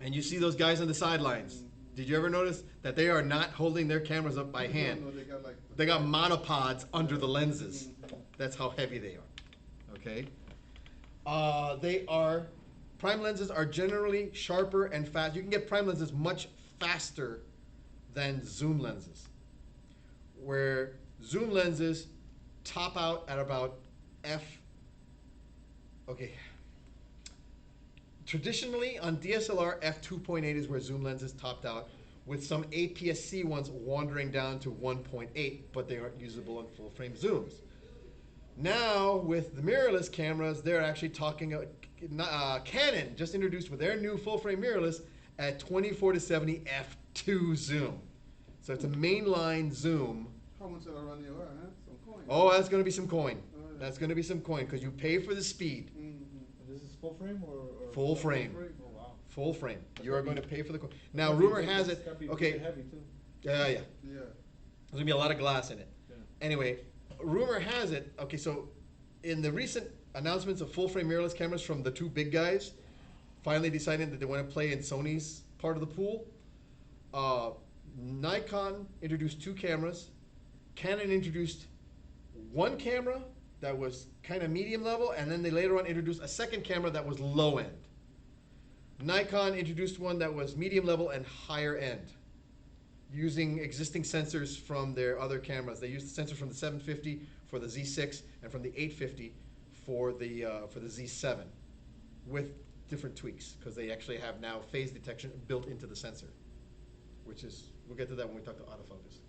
and you see those guys on the sidelines, did you ever notice that they are not holding their cameras up by hand? No, they got like They got monopods under the lenses. That's how heavy they are. Okay? Prime lenses are generally sharper and fast. You can get prime lenses much faster than zoom lenses. Where zoom lenses top out at about traditionally on DSLR, f2.8 is where zoom lenses topped out, with some APS-C ones wandering down to 1.8, but they aren't usable on full-frame zooms. Now, with the mirrorless cameras, they're actually talking, Canon just introduced with their new full-frame mirrorless at 24-70 f2 zoom. So it's a mainline zoom. How much did I run your huh? Some coin. Oh, that's going to be some coin. Oh, yeah. That's going to be some coin because you pay for the speed. This is full frame or Full frame. Oh wow. Full frame. That's You are gotta going to be- pay for the coin. Now, Gotta be rumor big- has it's it. gotta be Okay. big and heavy too. Yeah. Yeah. There's going to be a lot of glass in it. Yeah. Anyway, rumor has it. Okay, so in the recent announcements of full-frame mirrorless cameras from the two big guys, finally deciding that they want to play in Sony's part of the pool, Nikon introduced two cameras. Canon introduced one camera that was kind of medium level, and then they later on introduced a second camera that was low end. Nikon introduced one that was medium level and higher end, using existing sensors from their other cameras. They used the sensors from the 750 for the Z6 and from the 850 for the Z7, with different tweaks, because they actually have now phase detection built into the sensor, which is, we'll get to that when we talk to autofocus.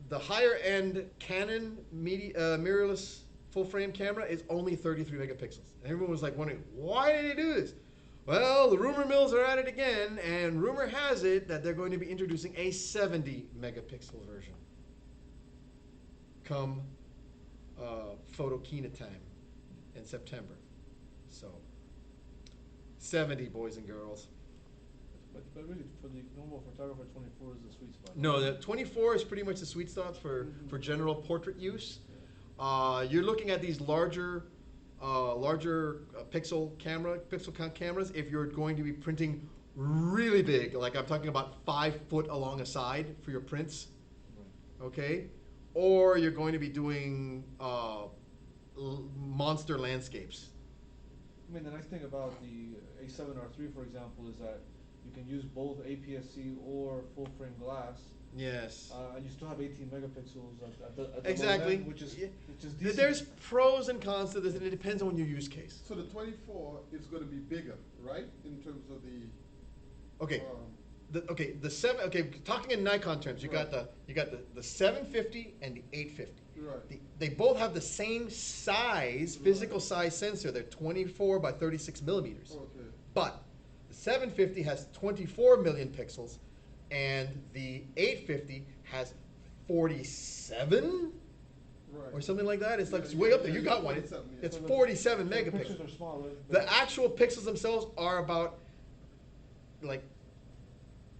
The higher end Canon mirrorless full frame camera is only 33 megapixels. And everyone was like wondering, why did they do this? Well, the rumor mills are at it again, and rumor has it that they're going to be introducing a 70 megapixel version come photokina time in September. So 70, boys and girls. But really, for the normal photographer, 24 is the sweet spot. No, the 24 is pretty much the sweet spot for general portrait use. You're looking at these larger pixel count cameras if you're going to be printing really big, like I'm talking about 5 foot along a side for your prints, okay? Or you're going to be doing monster landscapes. I mean, the nice thing about the A7R3, for example, is that you can use both APS-C or full-frame glass, Yes. and you still have 18 megapixels at the low Exactly. end, which is Yeah. decent. There's pros and cons to this, and it depends on your use case. So the 24 is going to be bigger, right? In terms of the. Okay. Talking in Nikon terms, you got the 750 and the 850. Right. They both have the same size, physical size sensor. They're 24 by 36 millimeters. Okay. But the 750 has 24 million pixels, and the 850 has 47 Right. or something like that. It's like Yeah, it's way yeah, up there. yeah, You yeah, got one. 47, yeah. It's So the- 47 the megapixels. pictures are smaller. The actual pixels themselves are about like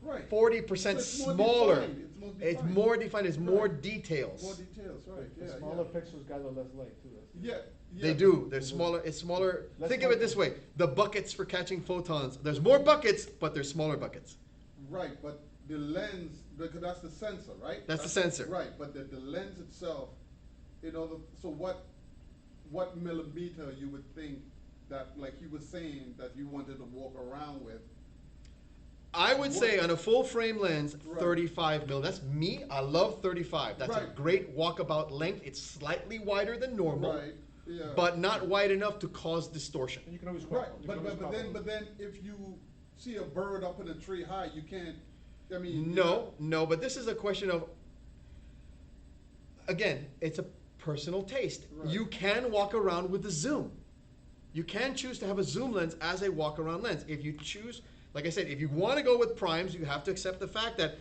Right. 40% So it's more smaller. defined, it's more It's defined. more defined. It's more Right. details. More details, right? The Yeah. smaller yeah. pixels gather less light too. Yeah. They yeah. do. They're smaller. It's smaller. Less Think of it light. this way: the buckets for catching photons. There's more buckets, but they're smaller buckets. Right, but the lens, because that's the sensor, right? That's the sensor. Right, but the lens itself, so what millimeter you would think that, like you were saying, that you wanted to walk around with? I would say on a full frame lens, Right. 35 mil. That's me. I love 35. That's a Right. great walkabout length. It's slightly wider than normal, Right, yeah. but not wide enough to cause distortion. And you can always crop. Right, You can always crop them. but then if you see a bird up in a tree high, you can't, I mean. No, but this is a question of, again, it's a personal taste. Right. You can walk around with a zoom. You can choose to have a zoom lens as a walk around lens. If you choose, like I said, if you want to go with primes, you have to accept the fact that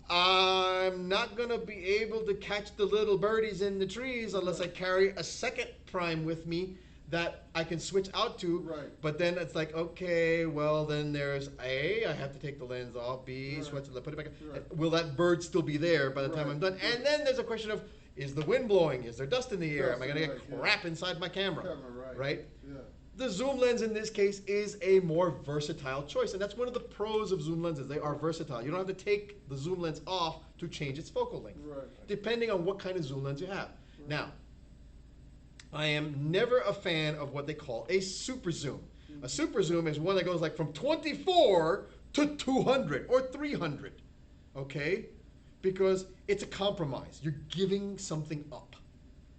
I'm not going to be able to catch the little birdies in the trees unless I carry a second prime with me that I can switch out to. Right. But then it's like, okay, well then there's A, I have to take the lens off. B, Right. switch it, put it back. Right. Will that bird still be there by the time Right. I'm done? And then there's a question of, is the wind blowing? Is there dust in the air? Am I Dust, gonna right, get yeah. crap inside my camera? Camera, right. Right? Yeah. The zoom lens in this case is a more versatile choice, and that's one of the pros of zoom lenses. They are versatile. You don't have to take the zoom lens off to change its focal length, Right. depending on what kind of zoom lens you have. Right. Now, I am never a fan of what they call a super zoom. A super zoom is one that goes like from 24 to 200 or 300, okay? Because it's a compromise. You're giving something up.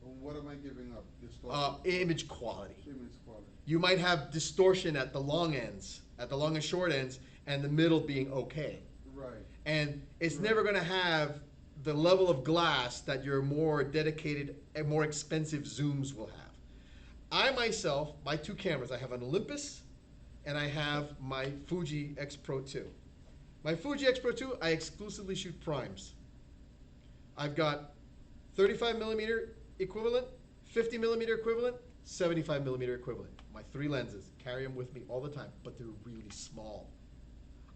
Well, what am I giving up? Distortion. Image quality. Image quality. You might have distortion at the long ends, at the long and short ends, and the middle being okay. Right. And it's Right. never going to have the level of glass that your more dedicated and more expensive zooms will have. I myself, my two cameras, I have an Olympus and I have my Fuji X Pro 2. My Fuji X Pro 2, I exclusively shoot primes. I've got 35 millimeter equivalent, 50 millimeter equivalent, 75 millimeter equivalent. My three lenses, carry them with me all the time, but they're really small.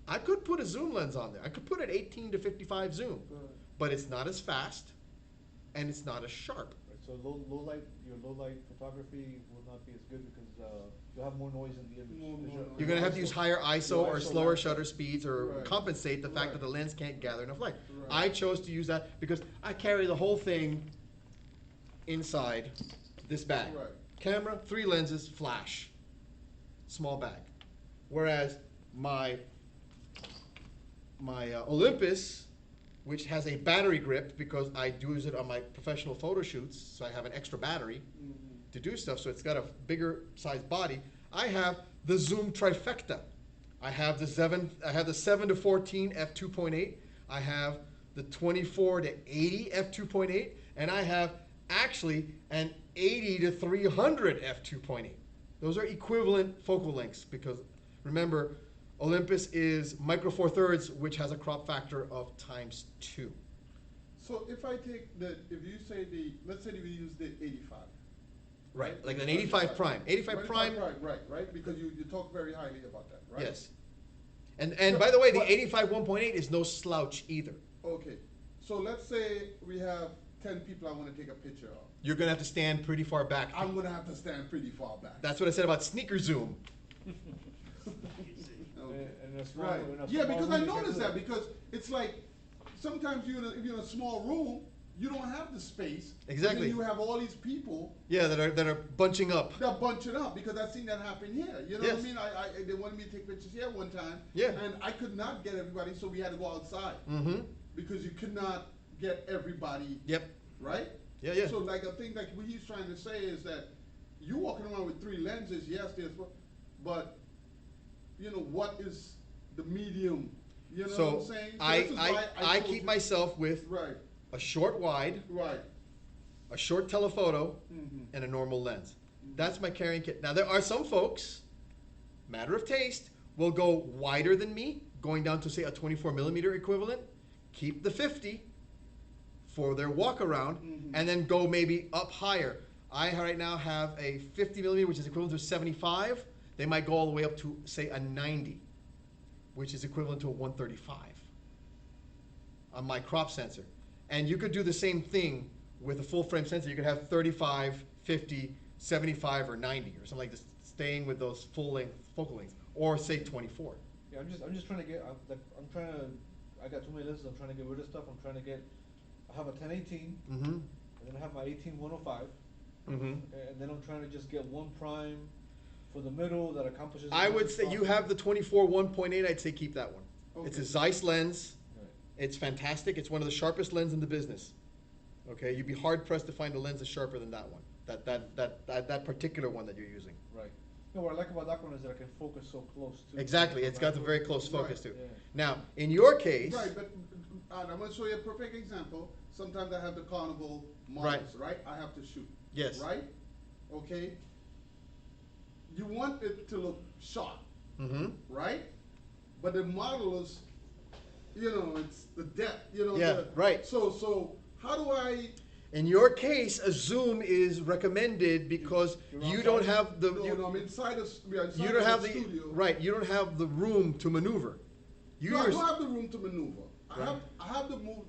I could put a zoom lens on there. I could put an 18 to 55 zoom, but it's not as fast and it's not as sharp. Right, so low light, your low light photography will not be as good because you'll have more noise in the image. More Is your- You're gonna have to use higher ISO or ISO slower max. shutter speeds or Right. compensate the fact that Right. the lens can't gather enough light. Right. I chose to use that because I carry the whole thing inside this bag. Right. Camera, three lenses, flash, small bag. Whereas my Olympus, which has a battery grip because I do use it on my professional photo shoots, so I have an extra battery to do stuff, so it's got a bigger size body. I have the zoom trifecta. I have the 7 to 14 f2.8. I have the 24 to 80 f2.8, and I have actually an 80 to 300 f2.8. Those are equivalent focal lengths because remember, Olympus is micro four thirds, which has a crop factor of ×2. So if I take if you say let's say we use the 85. Right, like an 85 prime. 85 prime. Right, because you talk very highly about that, right? Yes. And by the way, the But- 85 1.8 is no slouch either. Okay, so let's say we have 10 people I want to take a picture of. You're gonna have to stand pretty far back. I'm gonna have to stand pretty far back. That's what I said about sneaker zoom. Okay. In a small- Right. in a Yeah, small because room, I you can't noticed do that because it's like sometimes if you're in a small room, you don't have the space. Exactly. And then you have all these people Yeah, that are bunching up. that bunching up because I've seen that happen here. You know Yes. what I mean? They wanted me to take pictures here one time. Yeah. And I could not get everybody, so we had to go outside. Mm-hmm. Because you could not get everybody. Yep. Right? Yeah, yeah. So like I think like what he's trying to say is that you walking around with three lenses, yes, but you know, what is the medium? You know what So I'm saying? So I this is why I told keep you- myself with Right, a short wide, right. a short telephoto, Mhm. and a normal lens. That's my carrying kit. Now there are some folks, matter of taste, will go wider than me, going down to say a 24 millimeter equivalent, keep the 50 for their walk around, Mhm. and then go maybe up higher. I right now have a 50 millimeter, which is equivalent to 75. They might go all the way up to say a 90, which is equivalent to a 135 on my crop sensor. And you could do the same thing with a full frame sensor. You could have 35, 50, 75, or 90, or something like this, staying with those full length focal lengths, or say 24. Yeah, I'm just trying to get. I got too many lenses. I'm trying to get rid of stuff. I'm trying to get. I have a 1018, Mm-hmm. and then I have my 18-105, Mm-hmm. and then I'm trying to just get one prime for the middle that accomplishes. I as much would as say you possible. have the 24 1.8. I'd say keep that one. It's a Okay. Zeiss lens. Right. It's fantastic. It's one of the sharpest lenses in the business. Okay, you'd be hard pressed to find a lens that's sharper than that one. That particular one that you're using. Right. No, what I like about that one is that I can focus so close to. Exactly, it's got the very close focus Right. too. Yeah. Now, in your case, Right, but I'm gonna show you a perfect example. Sometimes I have the carnival models, right? I have to shoot. Yes. Right? Okay? You want it to look sharp, mm-hmm. right? But the model is, you know, it's the depth, you know. Yeah, the- right. So how do I In your case, a zoom is recommended because You're you outside? don't have the, No, I'm inside of, we are inside you don't have the the, studio. right, you don't have the room to maneuver. You No, I yours- don't have the room to maneuver. Right. I have the move.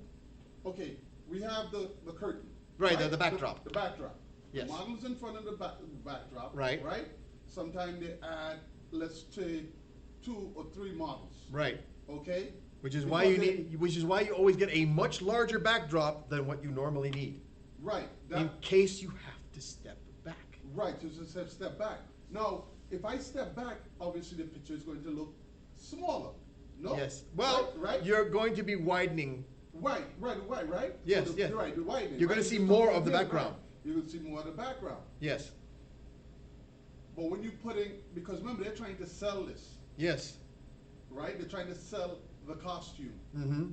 Okay, we have the curtain. Right, the backdrop. The backdrop. Yes. The model's in front of the backdrop. Right. Right. Sometimes they add, let's say, 2 or 3 models. Right. Okay. Which is why you Because they- need, which is why you always get a much larger backdrop than what you normally need. Right. In case you have to step back. Right, so just step back. Now, if I step back, obviously the picture is going to look smaller. No? Yes. Well, right? you're going to be widening. Right. Yes, So yes. Right, the widening. You're gonna right? see Because more of of the this, background. right. You're gonna see more of the background. Yes. But when you put in, because remember, they're trying to sell this, Yes. right? They're trying to sell the costume. Mm-hmm.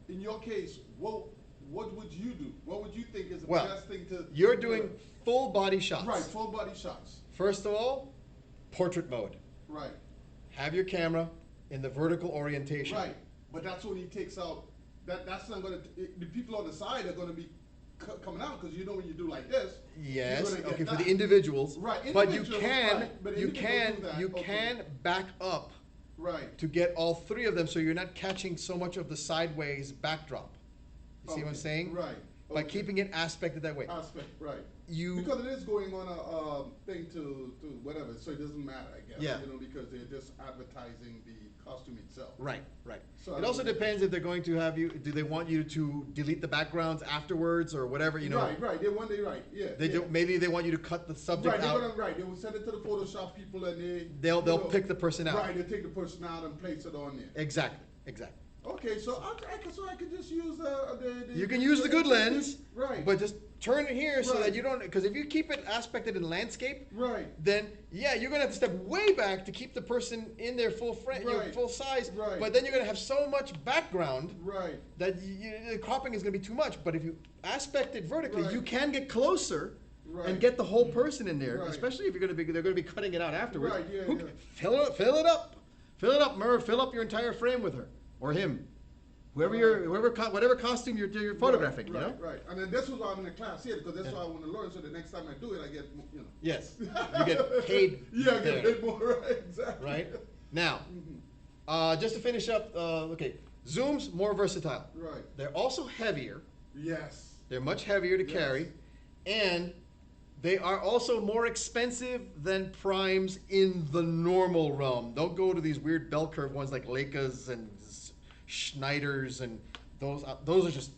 In your case, what would you do? What would you think is the Well, best thing to? you're doing full body shots. Right, full body shots. First of all, portrait mode. Right, Have your camera in the vertical orientation. right. But that's when he takes out. That's not gonna. The people on the side are gonna be coming out because you know when you do like this. Yes. you're gonna get Okay, for that. the individuals. Right, But you individuals, can, right, but you individuals can, do that, you okay. can back up Right. to get all 3 of them, so you're not catching so much of the sideways backdrop. You see what I'm Okay, saying? right, By okay. keeping it aspected that way. Aspect, right. You- Because it is going on a thing to whatever, so it doesn't matter, I guess. Yeah. You know, because they're just advertising the costume itself. Right, right. So It I also mean- depends if they're going to have you, do they want you to delete the backgrounds afterwards or whatever, you know? Right. They want, right, yeah. They yeah. don't, maybe they want you to cut the subject Right, they're out. gonna, right, they will send it to the Photoshop people and They'll you know, pick the person out. Right, they take the person out and place it on there. Exactly, exactly. Okay, so I could just use the. You can use the good lens, Right. but just turn it here so that Right. you don't, because if you keep it aspected in landscape, Right. then yeah, you're gonna have to step way back to keep the person in their full frame, your Right. full size. Right. But then you're gonna have so much background Right. that the cropping is gonna be too much. But if you aspect it vertically, Right. you can get closer Right. and get the whole person in there. Right. Especially if they're gonna be cutting it out afterwards. Right, yeah, Who- yeah. Fill it up, Merv. Fill up your entire frame with her or him, whatever costume you're photographing. Right, You know. right. And then this was why I'm in the class here, because that's why I want to learn, so the next time I do it, I get, you know. Yes, you get paid. Yeah, I there, get paid more, right, exactly. Right now, just to finish up. Okay, zooms more versatile. Right, They're also heavier. yes. They're much heavier to Yes. carry, and they are also more expensive than primes in the normal realm. Don't go to these weird bell curve ones like Leicas and Schneiders and those. Those are just.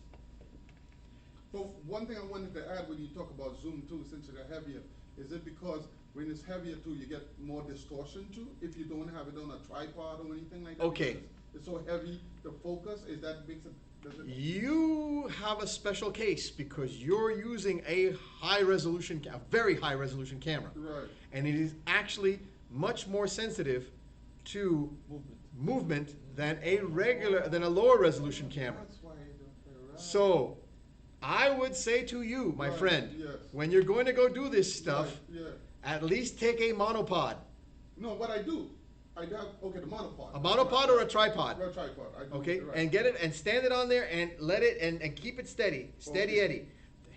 But one thing I wanted to add when you talk about zoom too, since they're heavier, is it because when it's heavier too, you get more distortion too, if you don't have it on a tripod or anything like that? Okay. Because it's so heavy, the focus, is that makes it, does it? You have a special case because you're using a very high resolution camera. Right. And it is actually much more sensitive to movement than a lower resolution camera. That's why I don't feel right. So I would say to you, my Right, friend, yes. when you're going to go do this stuff, Right, yeah. at least take a monopod. No, what I do, I have, okay, the monopod. A monopod or a tripod. Or a tripod, I do. Okay? you're right. And get it and stand it on there and let it and keep it steady. Steady Okay. Eddie.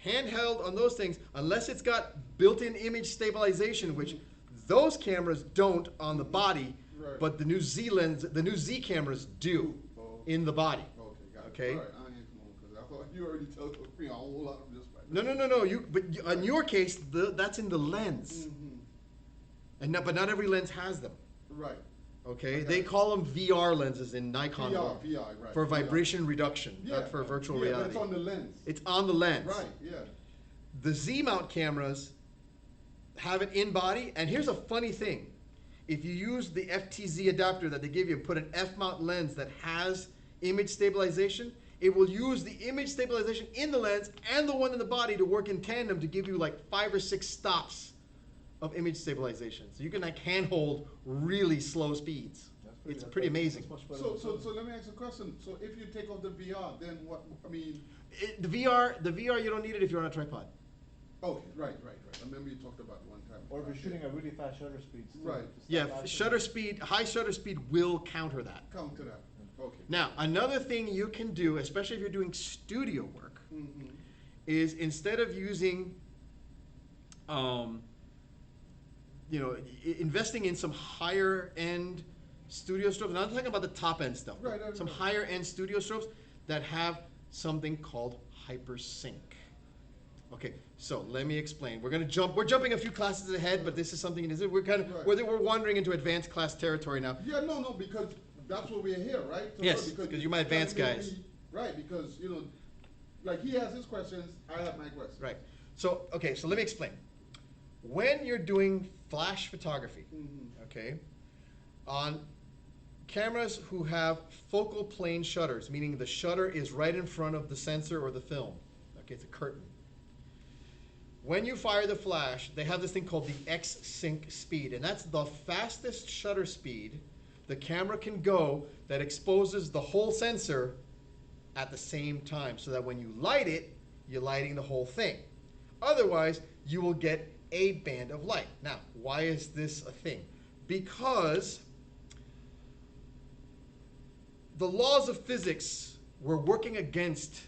Handheld on those things, unless it's got built-in image stabilization, which those cameras don't on the body, Right. but the new Z cameras do Oh. in the body. Okay, got it. Okay? All right, I ain't come on, because I thought you already told me a whole lot of this. No. In your case, that's in the lens, Mm-hmm. but not every lens has them. Right. Okay, Okay. they call them VR lenses in Nikon VR, world, right. for VR. vibration reduction, Yeah. not for virtual Yeah, but reality. it's on the lens. It's on the lens. Right, yeah. The Z mount cameras have it in body, and here's a funny thing: if you use the FTZ adapter that they give you, put an F mount lens that has image stabilization, it will use the image stabilization in the lens and the one in the body to work in tandem to give you like 5 or 6 stops of image stabilization. So you can like handhold really slow speeds. It's pretty amazing. So let me ask a question. So if you take off the VR, then what, I mean, The VR, you don't need it if you're on a tripod. okay, right. I remember you talked about it one time. Or if you're shooting at really fast shutter speeds. too, Right. to stop Yeah, faster. high shutter speed will counter that. Count to that, okay. Now, another thing you can do, especially if you're doing studio work, Mm-hmm. is instead of using, investing in some higher end studio strobes, and I'm talking about the top end stuff, Right, some right. higher end studio strobes that have something called hypersync. Okay, so let me explain. We're jumping a few classes ahead, but this is something, we're kind of, Right. we're wandering into advanced class territory now. Yeah, no, because that's what we're here, right? Yes, because you're my advanced guys. Right, because, like he has his questions, I have my questions. Right. So, okay, so let me explain. When you're doing flash photography, Mhm. okay, on cameras who have focal plane shutters, meaning the shutter is right in front of the sensor or the film, okay, it's a curtain. When you fire the flash, they have this thing called the X-sync speed, and that's the fastest shutter speed the camera can go that exposes the whole sensor at the same time, so that when you light it, you're lighting the whole thing. Otherwise, you will get a band of light. Now, why is this a thing? Because the laws of physics were working against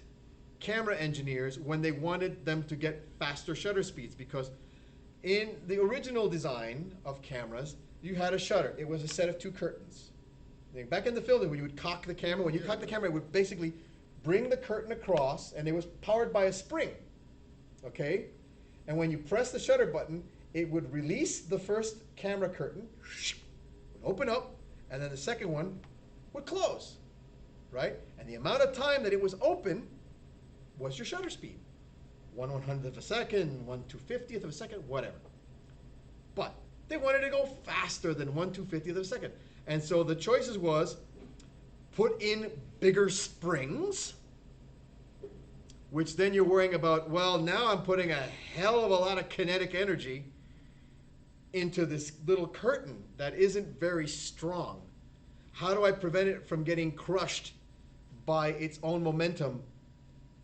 camera engineers when they wanted them to get faster shutter speeds, because in the original design of cameras, you had a shutter. It was a set of two curtains. Back in the film, when you would cock the camera, it would basically bring the curtain across, and it was powered by a spring, okay? And when you press the shutter button, it would release the first camera curtain, would open up, and then the second one would close, right? And the amount of time that it was open was your shutter speed. 1/100th of a second, 1/250th of a second, whatever. But they wanted to go faster than 1/250th of a second. And so the choices was put in bigger springs, which then you're worrying about, well, now I'm putting a hell of a lot of kinetic energy into this little curtain that isn't very strong. How do I prevent it from getting crushed by its own momentum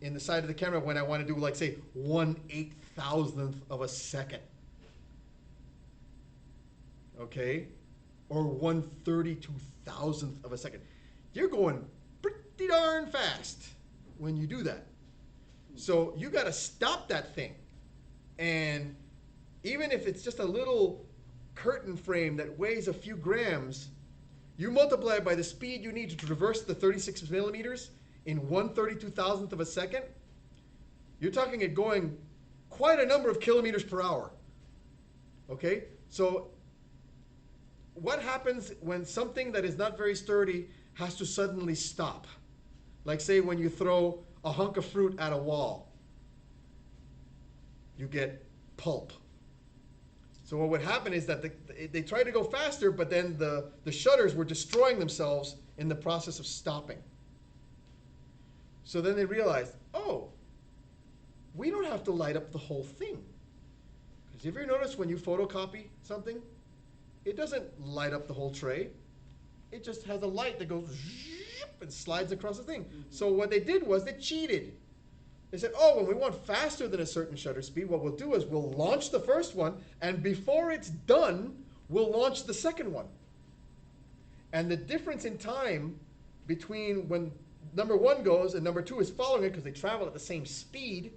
in the side of the camera when I want to do, like, say, 1/8000th of a second? Okay? Or 1/32,000th of a second. You're going pretty darn fast when you do that. So you got to stop that thing. And even if it's just a little curtain frame that weighs a few grams, you multiply it by the speed you need to traverse the 36 millimeters in 1/32,000th of a second, you're talking it going quite a number of kilometers per hour. Okay? So what happens when something that is not very sturdy has to suddenly stop? Like, say, when you throw a hunk of fruit at a wall, you get pulp. So what would happen is that they tried to go faster, but then the shutters were destroying themselves in the process of stopping. So then they realized, oh, we don't have to light up the whole thing. Because if you notice, when you photocopy something, it doesn't light up the whole tray. It just has a light that goes and slides across the thing. Mm-hmm. So what they did was they cheated. They said, oh, when we want faster than a certain shutter speed, what we'll do is we'll launch the first one, and before it's done, we'll launch the second one. And the difference in time between when number one goes and number two is following it, because they travel at the same speed,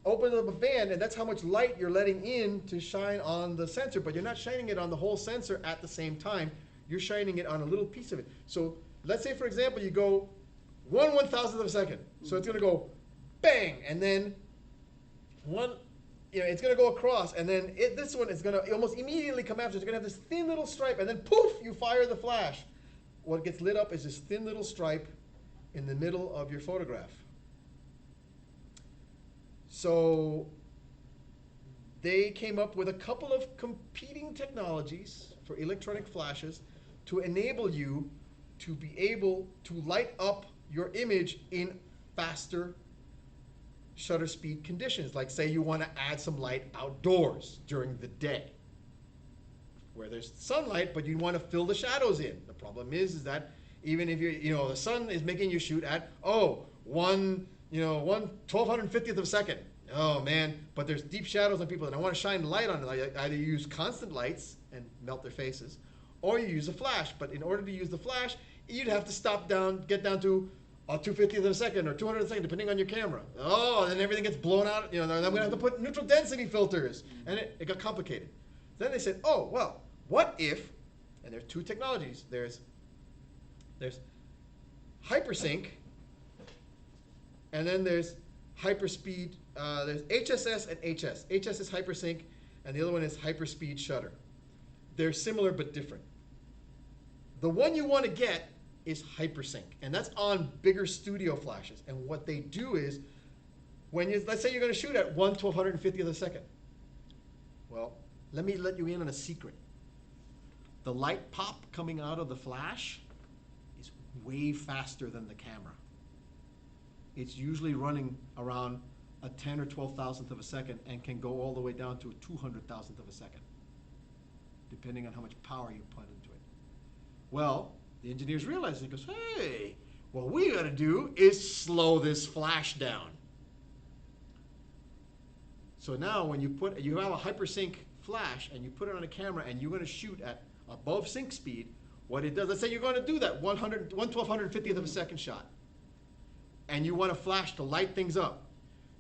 opens up a band, and that's how much light you're letting in to shine on the sensor. But you're not shining it on the whole sensor at the same time. You're shining it on a little piece of it. So let's say, for example, you go 1/1000th of a second. So it's going to go bang, and then it's going to go across, and then this one is going to almost immediately come after. It's going to have this thin little stripe, and then poof, you fire the flash. What gets lit up is this thin little stripe in the middle of your photograph. So they came up with a couple of competing technologies for electronic flashes to enable you to be able to light up your image in faster shutter speed conditions. Like, say you want to add some light outdoors during the day where there's sunlight, but you want to fill the shadows in. The problem is that even if the sun is making you shoot at 1/1250th of a second. Oh man, but there's deep shadows on people, and I want to shine light on it. I either use constant lights and melt their faces, or you use a flash. But in order to use the flash, you'd have to get down to a 2/50th of a second or 200th of a second, depending on your camera. Oh, and then everything gets blown out. You know, then I'm gonna have to put neutral density filters, and it got complicated. Then they said, oh well, what if? And there's two technologies. There's hypersync, and then there's hyperspeed. There's HSS and HS. HS is hypersync, and the other one is hyperspeed shutter. They're similar but different. The one you want to get is hypersync, and that's on bigger studio flashes. And what they do is, when you, let's say you're going to shoot at 1/1250th of a second. Well, let me let you in on a secret. The light pop coming out of the flash is way faster than the camera. It's usually running around a 10 or 12,000th of a second and can go all the way down to a 200,000th of a second, depending on how much power you put into it. Well, the engineers realized it, goes, hey, what we gotta do is slow this flash down. So now when you have a hypersync flash and you put it on a camera and you're gonna shoot at above sync speed, what it does, let's say you're gonna do that 1/1250th of a second shot, and you want a flash to light things up.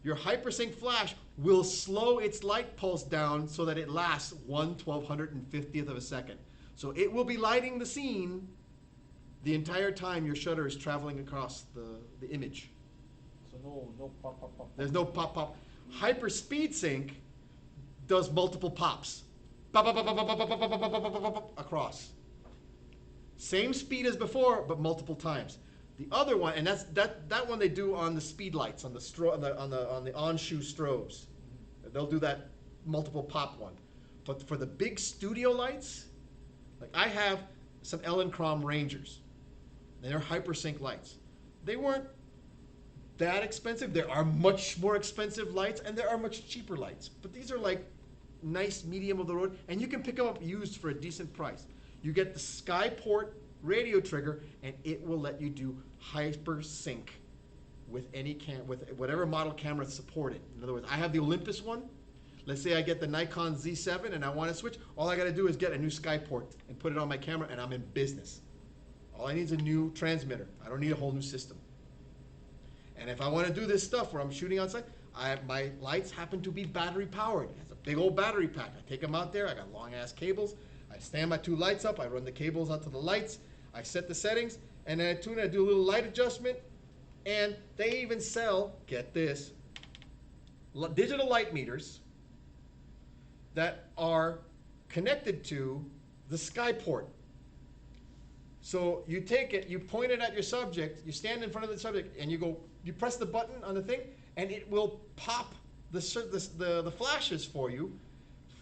Your hypersync flash will slow its light pulse down so that it lasts 1/1250th of a second. So it will be lighting the scene the entire time your shutter is traveling across the image. So no pop, pop, pop. There's no pop, pop. Hyperspeed sync does multiple pops. Pop, pop, pop, pop, pop, pop, pop, pop, pop, pop, pop, pop, across. Same speed as before, but multiple times. The other one, and that one they do on the speed lights, on the on-shoe strobes. They'll do that multiple pop one. But for the big studio lights, like I have some Elinchrom Rangers. They're hypersync lights. They weren't that expensive. There are much more expensive lights, and there are much cheaper lights. But these are like nice medium of the road, and you can pick them up used for a decent price. You get the Skyport radio trigger, and it will let you do hypersync with with whatever model camera supported. In other words, I have the Olympus one. Let's say I get the Nikon Z7 and I want to switch. All I got to do is get a new Skyport and put it on my camera, and I'm in business. All I need is a new transmitter. I don't need a whole new system. And if I want to do this stuff where I'm shooting outside, my lights happen to be battery powered. It has a big old battery pack. I take them out there. I got long ass cables. I stand my two lights up. I run the cables out to the lights. I set the settings, and then I tune it. I do a little light adjustment. And they even sell, get this, digital light meters that are connected to the Skyport. So you take it, you point it at your subject, you stand in front of the subject, and you press the button on the thing, and it will pop the flashes for you,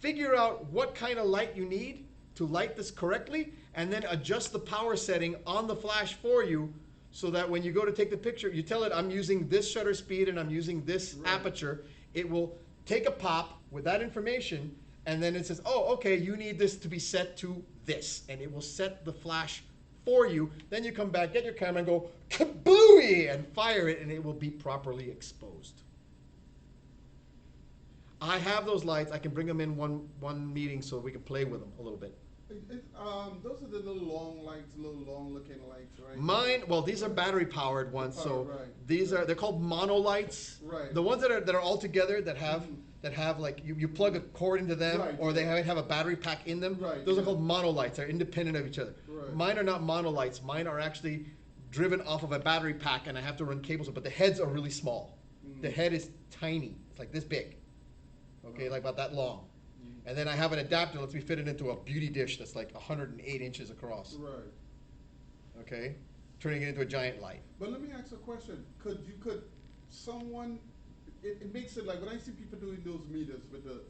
figure out what kind of light you need to light this correctly, and then adjust the power setting on the flash for you, so that when you go to take the picture, you tell it, I'm using this shutter speed and I'm using this aperture. It will take a pop with that information, and then it says, oh, okay, you need this to be set to this, and it will set the flash for you. Then you come back, get your camera, and go kablooey, and fire it, and it will be properly exposed. I have those lights. I can bring them in one meeting so we can play with them a little bit. Those are the little long lights, little long looking lights, right? Mine, well, these are battery powered ones, so they're called monolights. Right. The ones that are all together that have like you plug a cord into them, or they have a battery pack in them. Right. Those are called monolights. They're independent of each other. Right. Mine are not monolights. Mine are actually driven off of a battery pack, and I have to run cables, but the heads are really small. The head is tiny. It's like this big. Okay, like about that long. And then I have an adapter that lets me fit it into a beauty dish that's like 108 inches across. Right. Okay, turning it into a giant light. But let me ask a question. It makes it like when I see people doing those meters with the,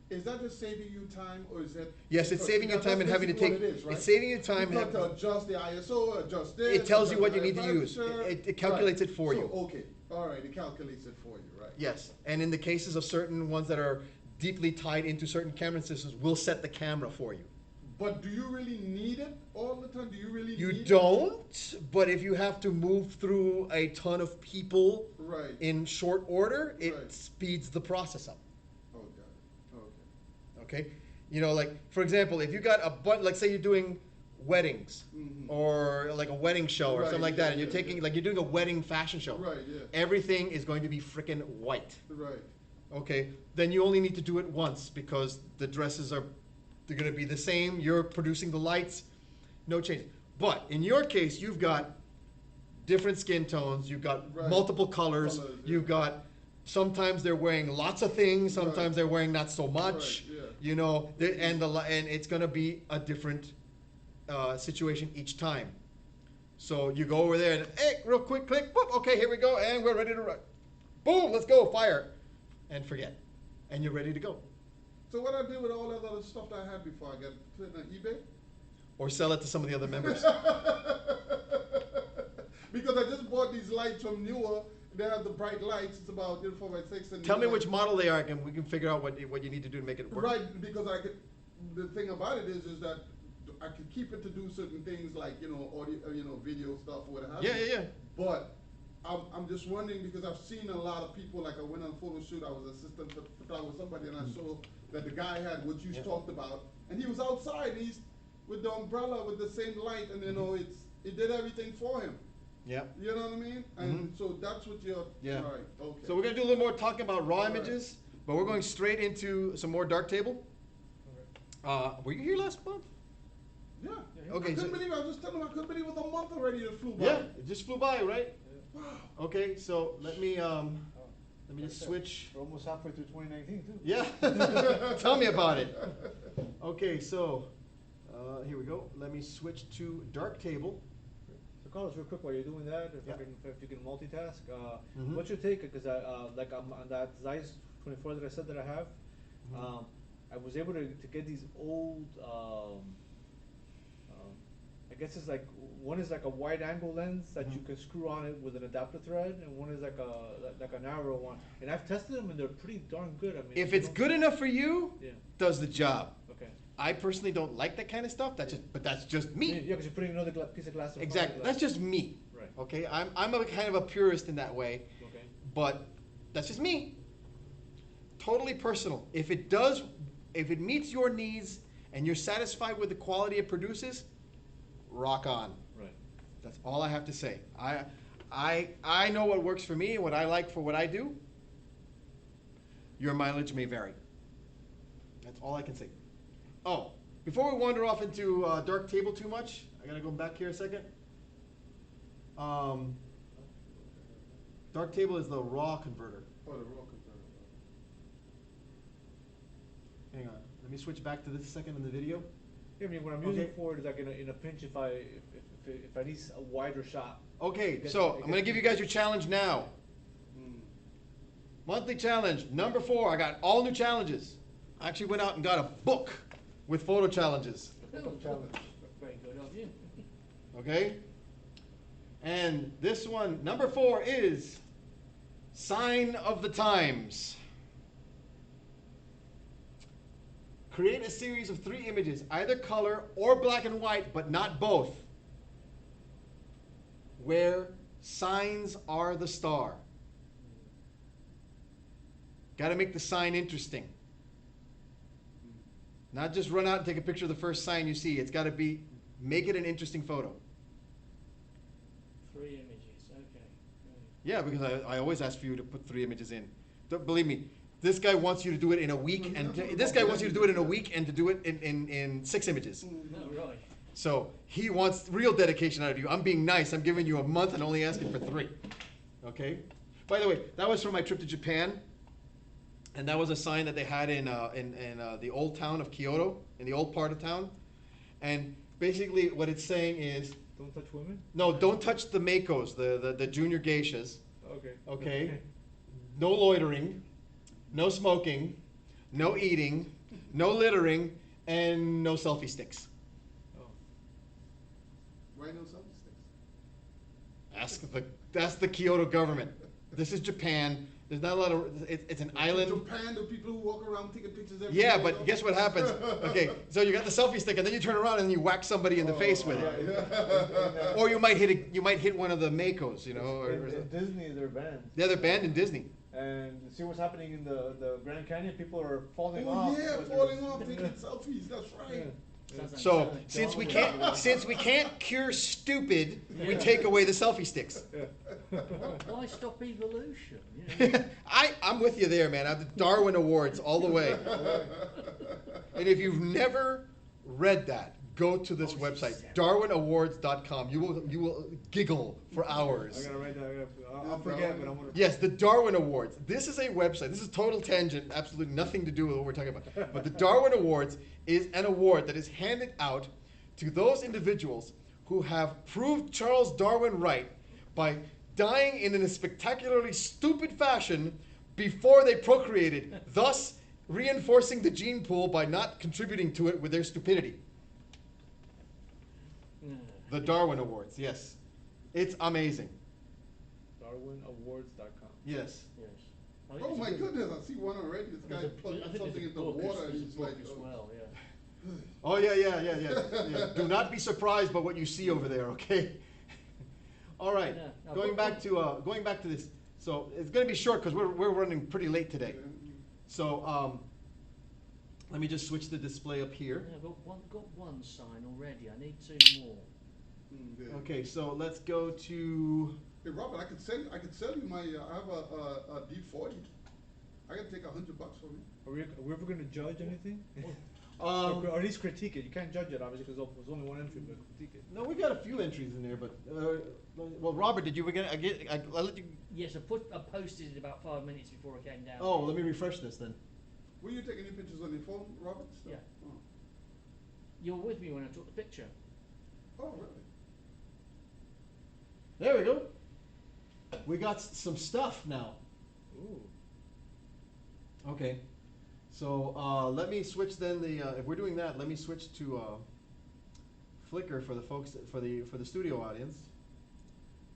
is that just saving you time, or is that? Yes, it's saving you time and having to take. It's saving you time. You've got to adjust the ISO, adjust this. It tells you what you need to use. It calculates it for you. Okay, all right, it calculates it for you, right? Yes, and in the cases of certain ones that are deeply tied into certain camera systems, we'll set the camera for you. But do you really need it all the time? Do you really need it? You don't, but if you have to move through a ton of people in short order, it speeds the process up. Oh, got it. Okay. Okay? You know, like, for example, if you got a bunch, like say you're doing weddings or like a wedding show or Right, something like yeah, that, and you're yeah, taking yeah. like you're doing a wedding fashion show. Right, yeah. Everything is going to be freaking white. Right. Okay, then you only need to do it once because the dresses are they're going to be the same. You're producing the lights, no change. But in your case, you've got different skin tones. You've got Right. multiple colors. Colors, yeah. You've got sometimes they're wearing lots of things. Sometimes Right. they're wearing not so much. Right, yeah. You know, and it's going to be a different situation each time. So you go over there and hey, real quick, click, boop, okay, here we go, and we're ready to run. Boom, let's go, fire, and forget, and you're ready to go. So what I did with all that other stuff that I had before, I got put it on eBay? Or sell it to some of the other members. Because I just bought these lights from Newer. They have the bright lights. It's about 4x6. And Tell me they're which like- model they are, and we can figure out what you need to do to make it work. Right, because I could. The thing about it is that I could keep it to do certain things like audio, video stuff or what have Yeah, you. yeah, yeah. But I'm just wondering because I've seen a lot of people. Like I went on a photo shoot. I was assistant photographer with somebody, and I saw that the guy had what you Yeah. talked about, and he was outside. And he's with the umbrella with the same light, and it did everything for him. Yeah. You know what I mean? And so that's what you're. Yeah. All right. Okay. So we're gonna do a little more talking about raw All right. images, but we're going straight into some more dark table. Were you here last month? Yeah. Okay, I couldn't so- believe. I was just telling him I couldn't believe it was a month already that flew by. Yeah, it just flew by, right? Wow. Okay, so let me just switch. We're almost halfway through 2019 too. Yeah, tell me about it. Okay, so here we go. Let me switch to dark table. So Carlos, real quick, while you're doing that, Yeah. if you can multitask, Mhm. what's your take? Because like on that Zeiss 24 that I said that I have, I was able to get these old. I guess it's like one is like a wide angle lens that you can screw on it with an adapter thread, and one is like a narrow one. And I've tested them, and they're pretty darn good. I mean, If it's good enough for you, Yeah. does the job. Okay. I personally don't like that kind of stuff. But that's just me. Yeah, because you're putting another piece of glass in front of Exactly. the That's glass. just me. Right. Okay. I'm a kind of a purist in that way. Okay. But that's just me. Totally personal. If it meets your needs and you're satisfied with the quality it produces, rock on. Right. That's all I have to say. I know what works for me and what I like for what I do. Your mileage may vary. That's all I can say. Oh, before we wander off into dark table too much, I gotta go back here a second. Dark table is the raw converter. Oh, the raw converter. Hang on. Let me switch back to this second in the video. Yeah, I mean, what I'm using Okay. for it is like in a pinch if I need a wider shot. Okay, It gets- so it I'm gets- gonna give you guys your challenge now. Monthly challenge number 4. I got all new challenges. I actually went out and got a book with photo challenges. Challenge. Very good of you. Okay? And this one, number 4, is Sign of the Times. Create a series of 3 images, either color or black and white, but not both, where signs are the star. Got to make the sign interesting. Not just run out and take a picture of the first sign you see. It's got to make it an interesting photo. 3 images, okay. Right. Yeah, because I always ask for you to put 3 images in. Don't believe me. This guy wants you to do it in a week, and this guy wants you to do it in a week and to do it in 6 images. No, right. So he wants real dedication out of you. I'm being nice. I'm giving you a month and only asking for 3. Okay? By the way, that was from my trip to Japan. And that was a sign that they had in the old town of Kyoto, in the old part of town. And basically what it's saying is, Don't touch women? no, don't touch the Makos, the junior geishas. Okay. Okay? No loitering, no smoking, no eating, no littering, and no selfie sticks. Oh. Why no selfie sticks? Ask the Kyoto government. This is Japan. There's not a lot of. It's an island. Japan, the people who walk around taking pictures every Yeah, day, but guess what happens? Okay, so you got the selfie stick, and then you turn around and you whack somebody in the face with it, or you might hit one of the Makos, you know. In Disney, they're banned. Yeah, they're banned in Disney. And see what's happening in the Grand Canyon? People are falling Oh off. yeah, because falling there's- off, taking selfies. That's right. So since we can't cure stupid, we take away the selfie sticks. Why stop evolution? You know? I'm with you there, man. I have the Darwin Awards all the way. And if you've never read that, go to this website, darwinawards.com. You will giggle for hours. I gotta write that. I'll forget, but I want to. Yes, the Darwin Awards. This is a website. This is total tangent, absolutely nothing to do with what we're talking about. But the Darwin Awards is an award that is handed out to those individuals who have proved Charles Darwin right by dying in a spectacularly stupid fashion before they procreated, thus reinforcing the gene pool by not contributing to it with their stupidity. The Darwin Awards, yes. It's amazing. DarwinAwards.com. Yes. Yes. I think Oh it's a my good- goodness, I see one already. This guy I plugged think something there's a into book water and there's a he's book like, as oh. well, yeah. Oh, yeah. Do not be surprised by what you see over there, okay? All right. Yeah. Now, Going back to this. So it's going to be short because we're running pretty late today. So let me just switch the display up here. Yeah, got one sign already. I need two more. Yeah. Okay, so let's go to. Hey Robert, I could sell you my. I have a D40. I can take $100 from you. Are we ever going to judge anything? Um, or at least critique it. You can't judge it, obviously, because there's only one entry, but critique it. no, we got a few entries in there, but well, Robert, did you I'll let you. Yes, I posted it about 5 minutes before I came down. Oh, let me refresh this then. Were you taking any pictures on your phone, Robert? Yeah. Oh, You were with me when I took the picture. oh really? There we go. We got some stuff now. Ooh. Okay. So let me switch then if we're doing that, let me switch to Flickr for the folks for the studio audience.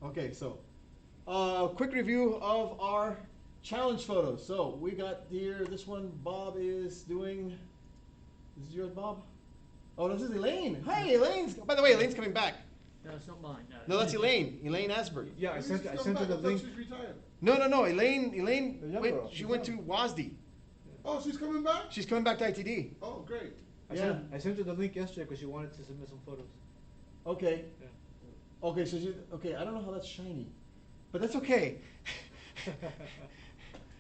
Okay, so quick review of our challenge photos. So we got here this one. Bob is doing. This is yours, Bob. Oh, this is Elaine. Hey, Elaine's. By the way, Elaine's coming back. No, it's not mine. No, that's Elaine. Elaine Asbury. Yeah, I When sent did she her come the back? I thought link. She's retired. No. Elaine The younger went. girl. She She's went to young. WASD. Oh, she's coming back? She's coming back to ITD. Oh, great. I sent her the link yesterday because she wanted to submit some photos. Okay. Yeah. Okay, so I don't know how that's shiny, but that's okay.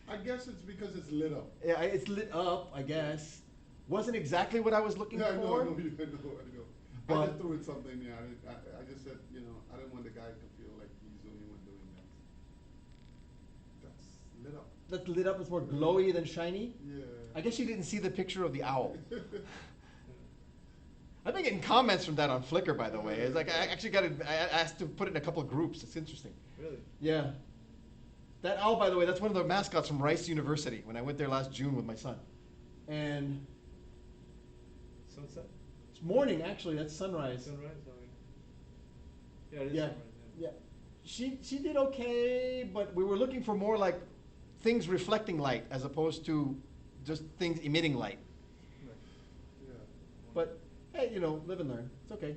I guess it's because it's lit up. Yeah, it's lit up, I guess. Wasn't exactly what I was looking Yeah, I for. know. I But- just threw in something. Yeah, I just said, I didn't want the guy to feel like he's the only one doing that. That's lit up. That's lit up. It's more glowy than shiny. Yeah. I guess you didn't see the picture of the owl. I've been getting comments from that on Flickr, by the way. It's like I asked to put it in a couple of groups. It's interesting. Really? Yeah. That owl, by the way, that's one of the mascots from Rice University when I went there last June with my son. And Sunset? it's morning, actually. That's sunrise. Sunrise? Yeah, it is Yeah. sunrise. Yeah. She did okay, but we were looking for more like things reflecting light as opposed to just things emitting light. Yeah. But hey, live and learn. It's okay.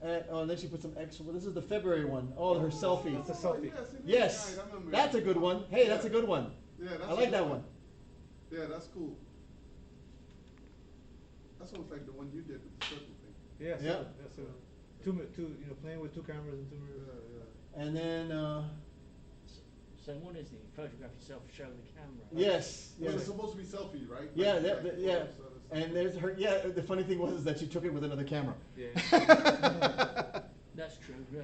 And then she put some extra. Well, this is the February one. Oh, her selfie. It's a selfie. Yes, Right, I remember that's a that. good one. Hey, that's a Yeah. good one. Yeah, that's I a like good that one. Yeah, that's cool. That's almost like the one you did with the circle thing. Yeah, Yeah. so playing with two cameras and two mirrors. Yeah. And then So one is the photograph yourself, show the camera. yes, Well, yes. it's supposed to be selfie, right? Yeah, Like yeah. photos, so it's- And there's her. Yeah, the funny thing was that she took it with another camera. Yeah. That's true. Yeah.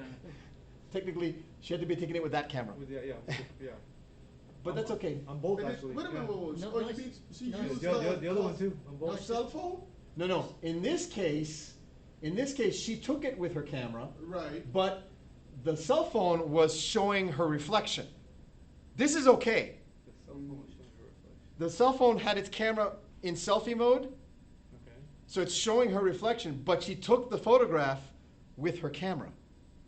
Technically, she had to be taking it with that camera. Yeah. But that's okay. On both, Wait a actually. minute, yeah. wait. No, Oh, you nice. mean she No. used The other one too. On her both. cell phone? No. In this case, she took it with her camera, Right. but the cell phone was showing her reflection. This is okay. The cell phone was showing her reflection. The cell phone had its camera in selfie mode, Okay. so it's showing her reflection, but she took the photograph with her camera,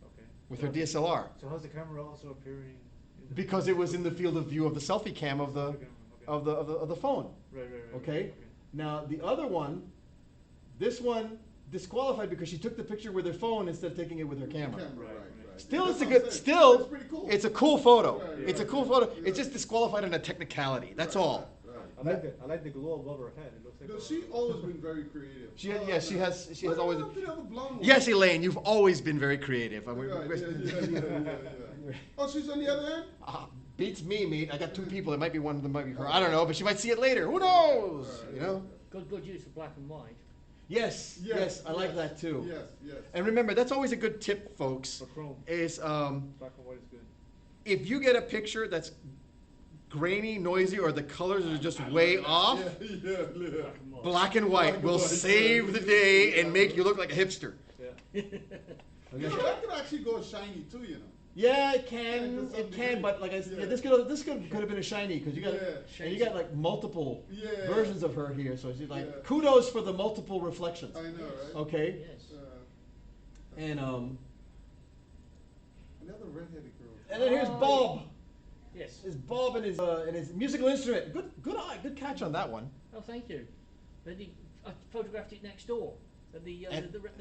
Okay. with her DSLR, So how's the camera also appearing? In the because it was in the field of view of the selfie cam of the Okay. of the phone. Right. Okay? Now the other one, this one disqualified because she took the picture with her phone instead of taking it with her camera. Right. Still, That's it's a what I'm good. saying. Still, That's pretty cool. it's a cool photo. Right, It's a right, cool right. photo. Yeah. It's just disqualified on a technicality. That's Right, all. right. I like the glow above her head. It looks like. No, she always been very creative. She has always. What about the other blonde one? Yes, Elaine, you've always been very creative. I mean, Right, yeah. Oh, she's on the other end? beats me, mate. I got two people. It might be one of them, might be her. I don't know, but she might see it later. Who knows? You know. Good use of black and white. Yes, I like that too. Yes. And remember, that's always a good tip, folks. For chrome. Is Black and white is good. if you get a picture that's grainy, noisy, or the colors are just way off, Yeah. black and white will save the day and make you look like a hipster. Yeah. You know, that could actually go shiny too, you know. Yeah, it Yeah, can, to some degree. but like I said, Yeah. this could have been a shiny because you got Yeah. and you got like multiple Yeah. versions of her here. So she's like, Yeah. kudos for the multiple reflections. I know, right? Okay, Yes. and Another redheaded girl. and then here's Oh, Bob. Yes. Is Bob and his musical instrument. Good eye, good catch on that one. Oh, thank you. I photographed it next door at the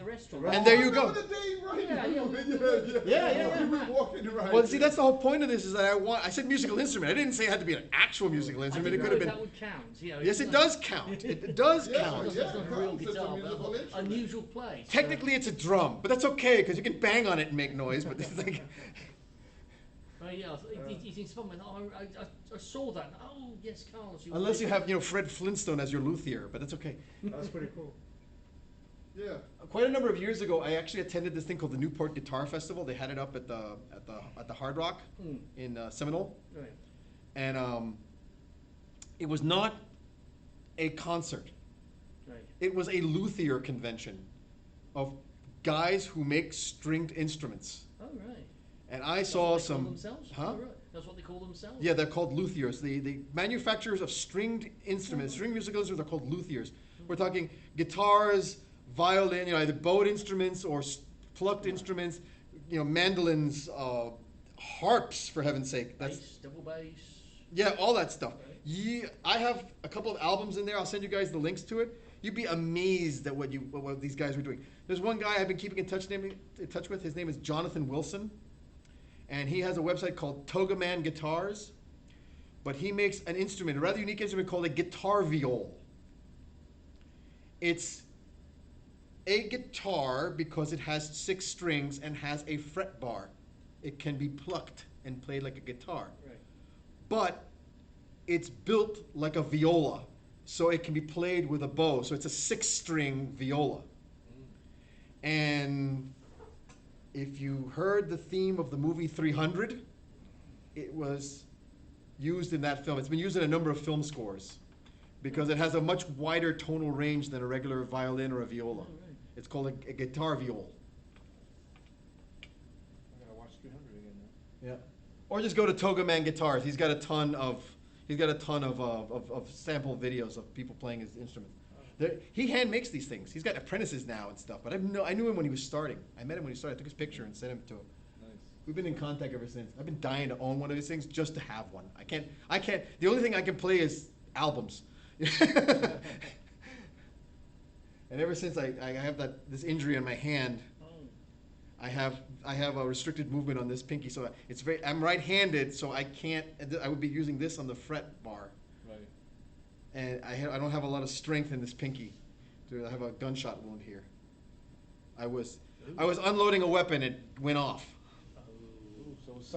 restaurant. And there you go. Remember the day, right? Yeah. Yeah. We were walking around. Well, see, that's the whole point of this is that I said musical instrument. I didn't say it had to be an actual musical I instrument. didn't It know could have if been. that would count. You know, Yes, it's it not- does count. It does Yeah, count. It's yeah. not a it real counts. It's a guitar, musical but instrument. unusual place. Technically, it's a drum, but that's okay because you can bang on it and make noise. But it's like, Yeah, he thinks fun. I saw that. Oh, yes, Carlos. unless you have Fred Flintstone as your luthier, but that's okay. That's pretty cool. Yeah. Quite a number of years ago, I actually attended this thing called the Newport Guitar Festival. They had it up at the Hard Rock in Seminole, Right. and it was not a concert. Right. It was a luthier convention of guys who make stringed instruments. Oh, right. And I That's saw what they call some. themselves? Huh? Oh, right. That's what they call themselves? Yeah, they're called luthiers. The manufacturers of stringed instruments, string musical instruments, are called luthiers. We're talking guitars, violin, either bowed instruments or plucked instruments, mandolins, harps, for heaven's sake. Bass, double bass. Yeah, all that stuff. Right. Yeah, I have a couple of albums in there. I'll send you guys the links to it. You'd be amazed at what these guys were doing. There's one guy I've been keeping in touch with. His name is Jonathan Wilson, and he has a website called Toga Man Guitars. But he makes an instrument, a rather unique instrument called a guitar viol. It's a guitar because it has 6 strings and has a fret bar. It can be plucked and played like a guitar. Right. But it's built like a viola, so it can be played with a bow. So it's a 6-string viola. And if you heard the theme of the movie 300, it was used in that film. It's been used in a number of film scores because it has a much wider tonal range than a regular violin or a viola. Oh, right. It's called a guitar viol. I gotta watch 300 again now. Yeah. Or just go to Toga Man Guitars. He's got a ton of sample videos of people playing his instruments. He hand makes these things. He's got apprentices now and stuff. But I knew him when he was starting. I met him when he started. I took his picture and sent him to him. Nice. We've been in contact ever since. I've been dying to own one of these things just to have one. I can't. The only thing I can play is albums. And ever since I have this injury on my hand, Oh, I have a restricted movement on this pinky, so I'm right-handed, so I can't. I would be using this on the fret bar, Right. and I don't have a lot of strength in this pinky. I have a gunshot wound here. I was unloading a weapon, it went off. Ooh, so it's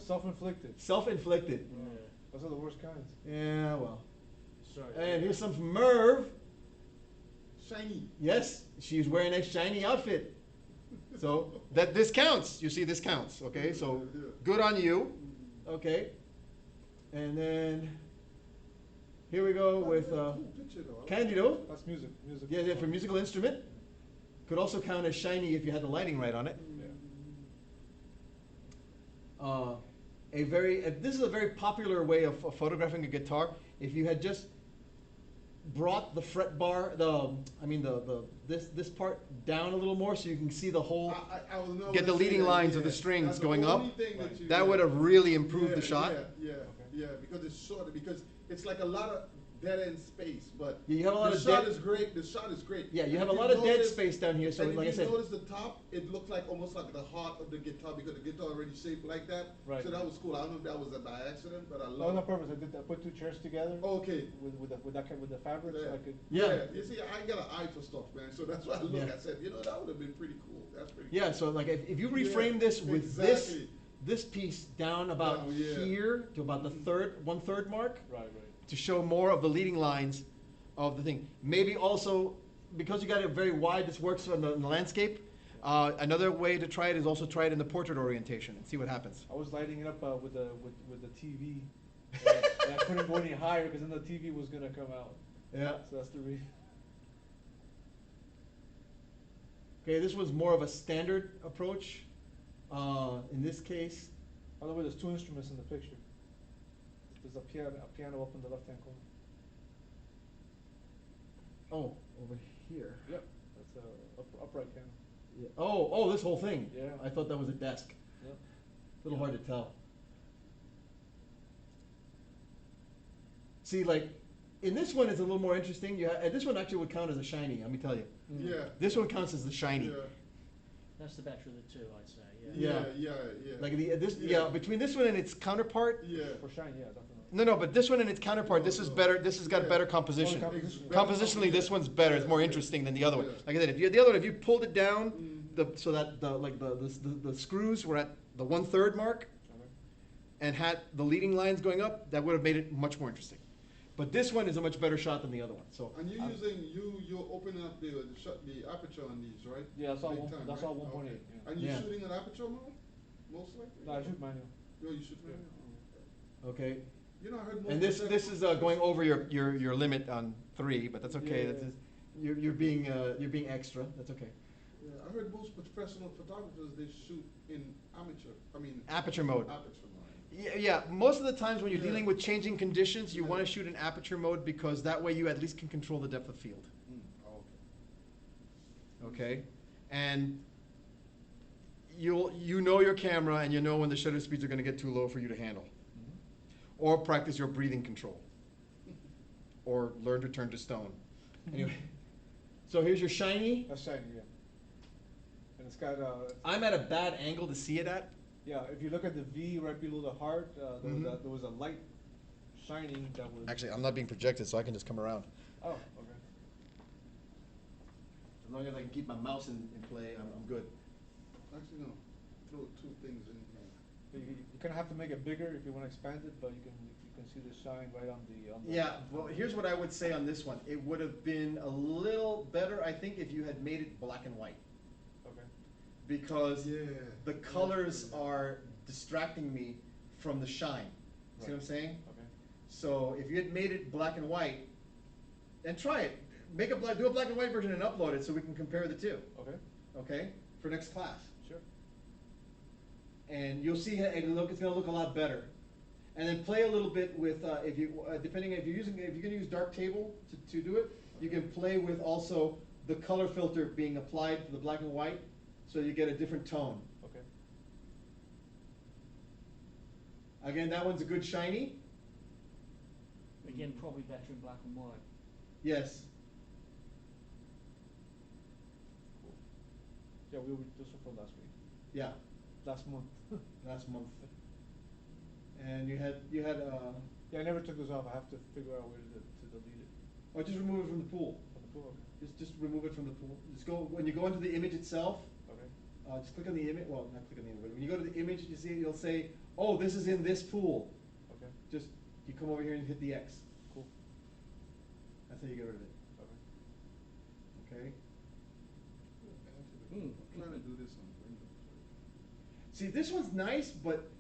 self-inflicted. Self-inflicted. yeah. Those are the worst kinds. Yeah, well. Sorry. And here's some from Merv. Shiny. Yes, she's wearing a shiny outfit. So this counts. You see, this counts. Okay, so good on you. Okay, and then here we go with Cool picture, though. Candido. That's music. Music. Yeah, for musical instrument. Could also count as shiny if you had the lighting right on it. Yeah. This is a very popular way of photographing a guitar. If you had just brought the fret bar, this part down a little more so you can see the whole, I was know get the what to say leading that, lines yeah. of the strings That's going the up. only thing that you- That would have really improved Yeah, the shot. Yeah, because it's shorter. Because it's like a lot of dead end space, but Yeah, you have a lot the of shot dead- is great. The shot is great. Yeah, you And have if a lot of dead notice- space down here, so and like I if said. you notice the top, it looks like almost like the heart of the guitar because the guitar already shaped like that. Right. So that was cool. I don't know if that was by accident, but I No, love no it. purpose. I put two chairs together. Okay. With the fabric, so I could. Yeah. You see, I got an eye for stuff, man. So that's why I look. Yeah. I said, that would have been pretty cool. That's pretty. Yeah, cool. so like if you Yeah, reframe this with exactly. this piece down about Down, yeah. here to about the one third mark, Right. to show more of the leading lines of the thing. Maybe also, because you got it very wide, this works in the landscape. Another way to try it is also try it in the portrait orientation and see what happens. I was lighting it up with the TV, and I couldn't go any higher because then the TV was gonna come out. Yeah. So that's the reason. Okay, this was more of a standard approach. In this case, By the way, there's two instruments in the picture. There's a piano up in the left-hand corner. oh, over here. Yep, that's a upright piano. Yeah. Oh, this whole thing. Yeah. I thought that was a desk. Yep. A little hard to tell. See, like, in this one, it's a little more interesting. And this one actually would count as a shiny, let me tell you. Yeah. This one counts as the shiny. Yeah. That's the better of the two, I'd say. Yeah. Yeah. Like Yeah. between this one and its counterpart. Yeah. For shine, yeah, definitely. No, but this one and its counterpart, this is better. This has got a Yeah. better composition. Oh, composition. Compositionally, this one's better. It's more Yeah. interesting than the other one. Yeah. Like I said, the other one, if you pulled it down, Mhm. so that the screws were at the 1/3 mark, Okay. and had the leading lines going up, that would have made it much more interesting. But this one is a much better shot than the other one. So And you're opening up the aperture on these, right? Yeah, that's all Big one- time, that's right? all 1.8, Okay. yeah. And you're Yeah. shooting an aperture mode, most likely. No, I shoot manual. No, you shoot manual. Oh, okay. okay, I heard most and this professional- is going over your limit on 3, but that's okay. Yeah. That's just, you're being extra. That's okay. Yeah, I heard most professional photographers they shoot in amateur. I mean Aperture mode. Aperture mode. Yeah, most of the times when you're Yeah. dealing with changing conditions, you Yeah. want to shoot in aperture mode because that way you at least can control the depth of field. Oh, okay. Okay, and you know your camera and you know when the shutter speeds are going to get too low for you to handle, or practice your breathing control, or learn to turn to stone. Anyway, so here's your shiny. That's shiny, yeah. And it's got I'm at a bad angle to see it at. yeah. If you look at the V right below the heart, Mhm. there was a light shining that was. Actually, I'm not being projected, so I can just come around. Oh, okay. As long as I can keep my mouse in play, I'm good. Actually, no. Throw two things in here. You kind of have to make it bigger if you want to expand it, but you can see the shine right on the. Yeah, well, here's what I would say on this one. It would have been a little better, I think, if you had made it black and white. Okay. Because Yeah. the colors are distracting me from the shine. See what I'm Right. saying? Okay. So if you had made it black and white, and try it, do a black and white version and upload it so we can compare the two, Okay. okay? For next class. Sure. And you'll see it's gonna look a lot better. And then play a little bit with, depending if you're gonna use dark table to do it, you can play with also the color filter being applied to the black and white, so you get a different tone. Okay. Again, that one's a good shiny. Again, probably better in black and white. Yes. Cool. Yeah, we were this one from last week, Yeah. last month. Last month. And you had Yeah, I never took this off. I have to figure out where to delete it. or just remove it from the pool. From the pool. Okay. Just remove it from the pool. Just go when you go into the image itself. Okay. Just click on the image. Well, not click on the image. But when you go to the image, you see it'll say, "Oh, this is in this pool." Okay. Just you come over here and hit the X. Cool. That's how you get rid of it. Okay. Okay. I'm trying to do this on Windows. See, this one's nice, but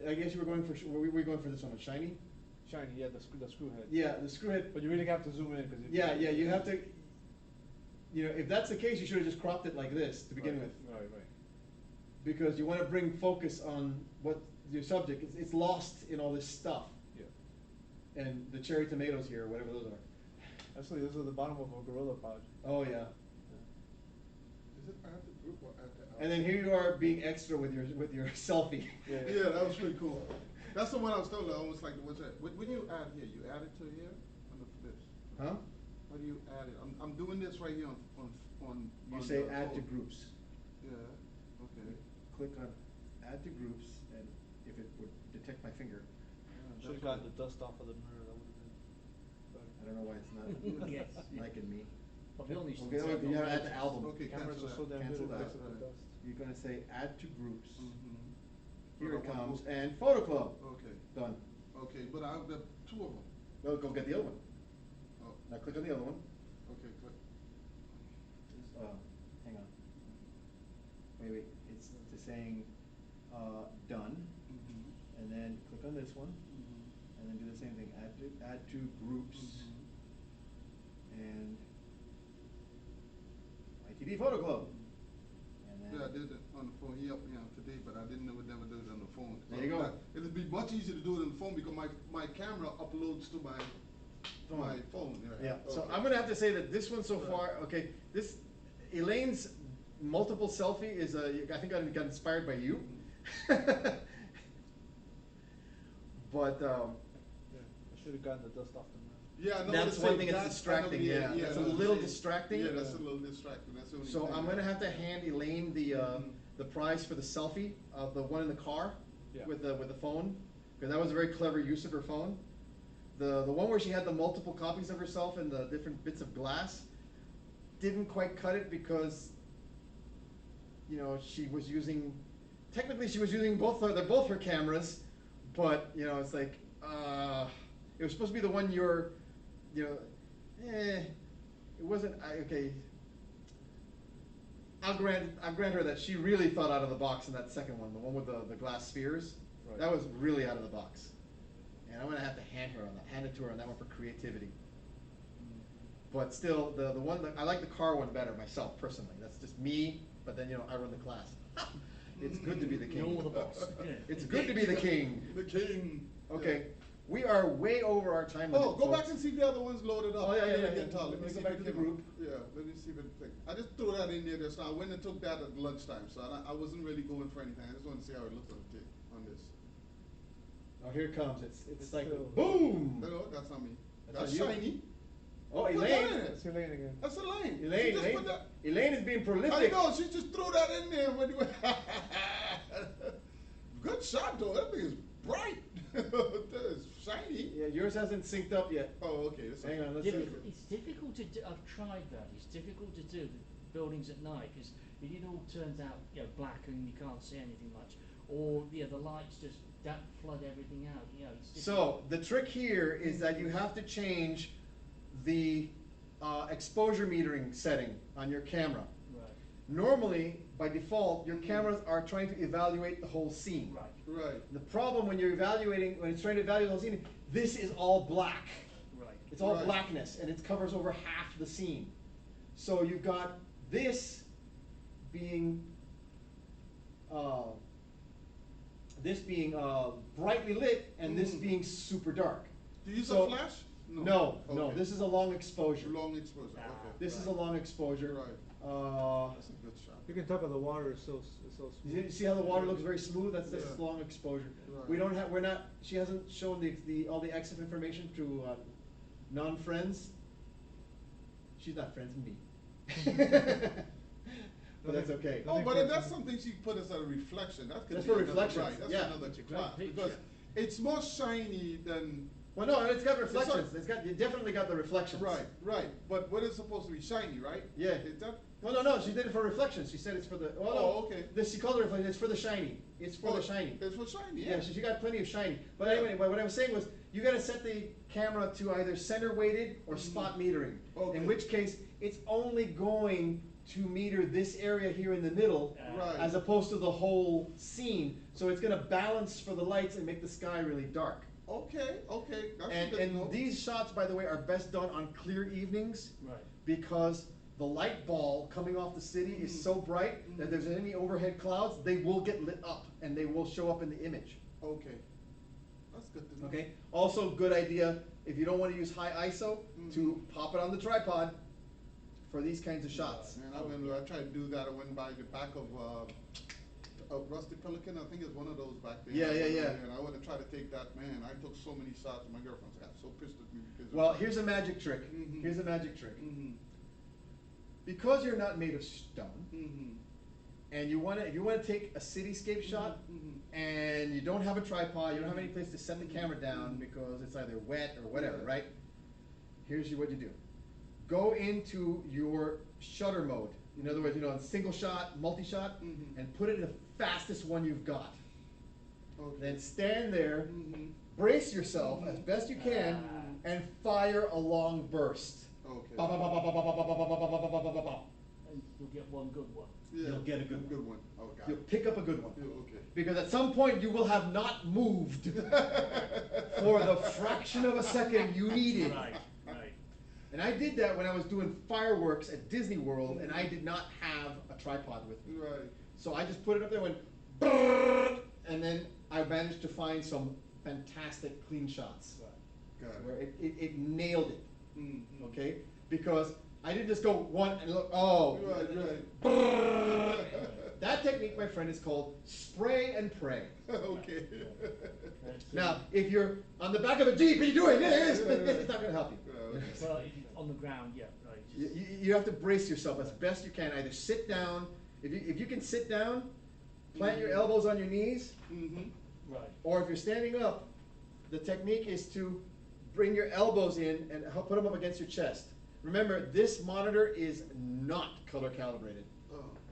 I guess you were going for were we going for this one, a shiny? Shiny, yeah, the screw head. Yeah, the screw head. But you really have to zoom in because. Yeah, you have to. You know, if that's the case, you should have just cropped it like this to begin with, Right. because you want to bring focus on what your subject. It's lost in all this stuff, Yeah. and the cherry tomatoes here, or whatever those are. Actually, this is the bottom of a gorilla pod. Oh yeah. Is it add the group or add the? And then here you are being extra with your selfie. Yeah. Yeah, that was pretty cool. That's the one I was talking about. Almost like what's that? When you add here, you add it to here on the Huh? How do you add it? I'm doing this right here on. You on say the add to phone. groups. Yeah, okay. Click on add to groups, and if it would detect my finger, Yeah, Should've that's gotten right. the dust off of the mirror, that would've been I don't know why it's not Yes. liking me. I'll be honest. Okay, okay, you have to add the album. Okay, cameras cancel are so that. damn Cancel good that. at picking up dust. You're gonna say add to groups. Mhm. Here it But I want comes, both. and photo club. Okay, Done. okay, but I have the two of them. Well, go get the other one. Oh, Now click on the other one. okay, click. Hang on. Wait, it's just saying, done, Mhm. and then click on this one, Mhm. and then do the same thing, add to groups, Mhm. and ITD Photo Club. And then. Yeah, I did it on the phone, today, but I didn't never do it on the phone. There you go. It'd be much easier to do it on the phone because my camera uploads to my phone. Yeah, so Okay. I'm gonna have to say that this one so Right. far, okay, this, Elaine's multiple selfie is, I think I got inspired by you. But, Yeah, I should've gotten the dust off the mirror. Yeah, I know That's what one you're thing saying. that's distracting, yeah, that's a that's what little I'm saying. distracting. Yeah, that's a little distracting, that's the only so thing. I'm gonna have to hand Elaine Mhm. the prize for the selfie of the one in the car Yeah. with the phone, because that was a very clever use of her phone. The one where she had the multiple copies of herself and the different bits of glass didn't quite cut it because, you know, technically she was using they're both her cameras, but, you know, it's like, it was supposed to be the one it wasn't, okay. I'll grant her that she really thought out of the box in that second one, the one with the glass spheres. Right. That was really out of the box. And I'm gonna have to hand it to her on that one for creativity. But still, the one I like the car one better myself personally. That's just me, but then, you know, I run the class. It's good to be the king. You're the boss. Yeah. It's good to be the king. The king. Okay, we are way over our time limit. Oh, go back folks. and see if the other one's loaded up. Oh, yeah, I never yeah. can tell. Let me see go if back it to the came up. group. Yeah, let me see if it thing. I just threw that in there just now. I went and took that at lunchtime, so I wasn't really going for anything. I just wanted to see how it looks on this. Oh, here it comes. It's like Still- boom. No, that's not me. That's That's not you. shiny. Oh, Put that in Elaine. it. That's Elaine again. That's Elaine. She Elaine, just put that. Elaine is being prolific. I know, she just threw that in there when you went. Good shot though, that thing is bright. That is shiny. Yeah, yours hasn't synced up yet. Oh, okay. That's Hang okay. on, let's see. It's difficult to do. I've tried that. It's difficult to do the buildings at night because it all turns out, you know, black and you can't see anything much, or the lights just flood everything out. You know. It's So the trick here is that you have to change the exposure metering setting on your camera. right. Normally, by default, your cameras are trying to evaluate the whole scene. Right. Right. The problem when it's trying to evaluate the whole scene, this is all black. Right. It's all Right. blackness, and it covers over half the scene. So you've got this being, brightly lit, and this Mm. being super dark. Do you use So- a flash? No, Okay. this is a long exposure. Long exposure. Ah. Okay. This is a long exposure. Right. That's a good shot. You can tell by the water, it's so smooth. You see how the water looks very smooth? That's Yeah. long exposure. Right. We're not, she hasn't shown all the EXIF information to non-friends. She's not friends with me. But that's okay. Oh, but that's something she put as a reflection. That could That's be for another- reflections, Right, that's yeah. another It's a great class picture. because it's more shiny than. Well, no, it's got It's reflections. not- You definitely got the reflections. Right, right. But what is supposed to be shiny, right? Yeah. Is that? Well, no, she did it for reflections. She said it's for the, well, no. Oh, okay. She called it reflection, it's for the shiny. It's for the shiny. It's for shiny. Yeah, she got plenty of shiny. But Yeah. anyway, what I was saying was, you gotta set the camera to either center weighted or spot metering. Okay. In which case, it's only going to meter this area here in the middle, Right. as opposed to the whole scene. So it's gonna balance for the lights and make the sky really dark. Okay, okay. That's And, good to know. these shots, by the way, are best done on clear evenings. Right. Because the light ball coming off the city is so bright that if there's any overhead clouds, they will get lit up and they will show up in the image. Okay. That's good to know. Okay? Also, good idea, if you don't want to use high ISO, to pop it on the tripod for these kinds of shots. Man, I remember I tried to do that. I went by the back of a rusty Pelican. I think it's one of those back there. Yeah, yeah, yeah. And I would have tried to take that. Man, I took so many shots. And my girlfriend got so pissed at me because. Well, here's a magic trick. Mhm. Here's a magic trick. Mm-hmm. Because you're not made of stone, Mm-hmm. and you want to take a cityscape shot, Mhm. and you don't have a tripod, you don't have any place to set the camera down because it's either wet or whatever, Yeah. right? Here's what you do. Go into your shutter mode. In other words, single shot, multi-shot, Mhm. and put it in the fastest one you've got. Okay. Then stand there, Mhm. brace yourself as best you can, and fire a long burst. Okay. Ba, ba, ba, ba, ba, ba, ba, ba, ba, ba, ba, ba, ba, ba, ba. And you'll get one good one. Yeah. You'll get a good good one. Oh, got You'll it. pick up a good one. Yeah, okay. Because at some point you will have not moved for the fraction of a second you needed. Right, right. And I did that when I was doing fireworks at Disney World, and I did not have a tripod with me. Right. So I just put it up there, went, brrrr, and then I managed to find some fantastic clean shots. Got Where it. it nailed it, Mhm. okay? Because I didn't just go one and look, oh. Right, right. Brrrr. That technique, my friend, is called spray and pray. Okay. That's, Now, if you're on the back of a Jeep and you're doing this, it's not gonna help you. well, if you, on the ground, yeah, right. You have to brace yourself as best you can. Either sit down, if you can sit down, plant your elbows on your knees, Mm-hmm. Right. or if you're standing up, the technique is to bring your elbows in and put them up against your chest. Remember, this monitor is not color calibrated.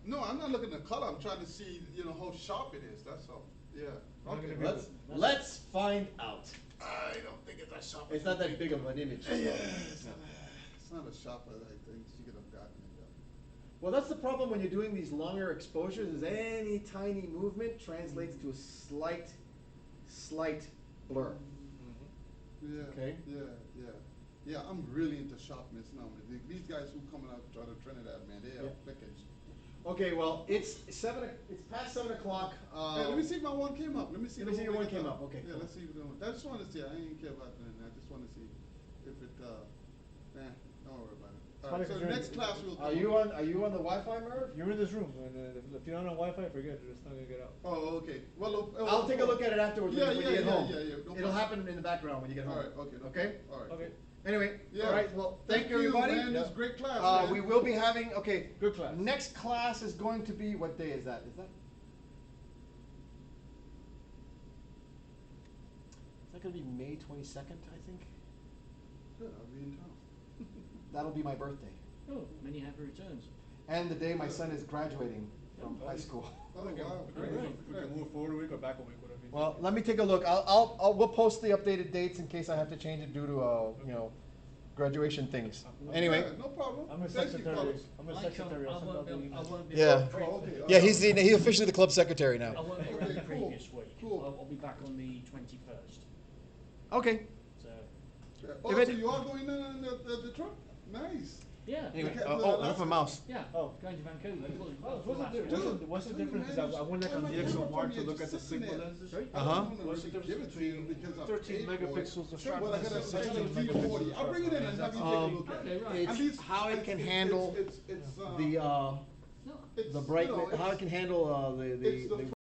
No, I'm not looking at color. I'm trying to see, how sharp it is. That's all. Yeah. I'm Okay. gonna be- Let's find out. I don't think it's that sharp. It's not that big of an image. Yeah. It's not as sharp as I think she could have gotten it. Well, that's the problem when you're doing these longer exposures, is any tiny movement translates to a slight blur. Yeah. Okay. Yeah, I'm really into sharpness now. Man. These guys who coming out out of Trinidad, man, they are Yeah. flicking. Okay, well, it's past 7 o'clock. Hey, let me see if my one came up. Let me see. Let me the see your we one got came done. up. Okay, Yeah, cool. let's see if it. I just want to see. I ain't care about that. I just want to see if it. Don't worry about it. All right, so the next class will. Are you on the Wi-Fi, Merv? You're in this room, and if you're not on Wi-Fi, forget it. It's not gonna get out. Oh, okay. Well, I'll take a look at it afterwards Yeah, when you yeah, get yeah, home. yeah, yeah. No It'll problem. happen in the background when you get home. All right. Okay. No Okay? problem. All right. Okay. Anyway, Yeah. all right. Well, thank you, you, everybody. man. This is great class. man. We will be having Good class. Next class is going to be, what day is that? Is that going to be May 22nd? I think Good, I'll be in town. that'll be my birthday, Oh, many happy returns. and the day my son is graduating from high school. Oh, We can- wow. we can move forward a week or back a week, whatever. you Well, think. let me take a look. We'll post the updated dates in case I have to change it due to graduation things. Anyway. Yeah, no problem. I'm a Thank you, secretary. fellas. I'm a I secretary. can't- I'll send out the I emails. won't be Yeah. around pre- Oh, okay. Yeah, he's officially the club secretary now. I won't be Okay, around the cool, previous week. cool. I'll be back on the 21st. Okay. So, Yeah. If Oh, it- so you are going on the trip? Nice. yeah. Anyway, Okay, I left my mouse. Yeah, Oh. going to Vancouver. Oh, for last week. what's the Dude, difference? man, Because I went like oh on my the God, XO Mark you're to look at the just sitting Sigma there. lenses. Sorry? I Uh-huh. don't wanna What's the really give it difference to you between because I 13 paid for it. megapixels of Sure, but I sharpness gotta and I 16 gotta V40. megapixels of I'll bring it in and have you take a Um, look at Okay, it. right. At least how it can it's- handle it's, the No. it's, brightness, how it can handle the it's the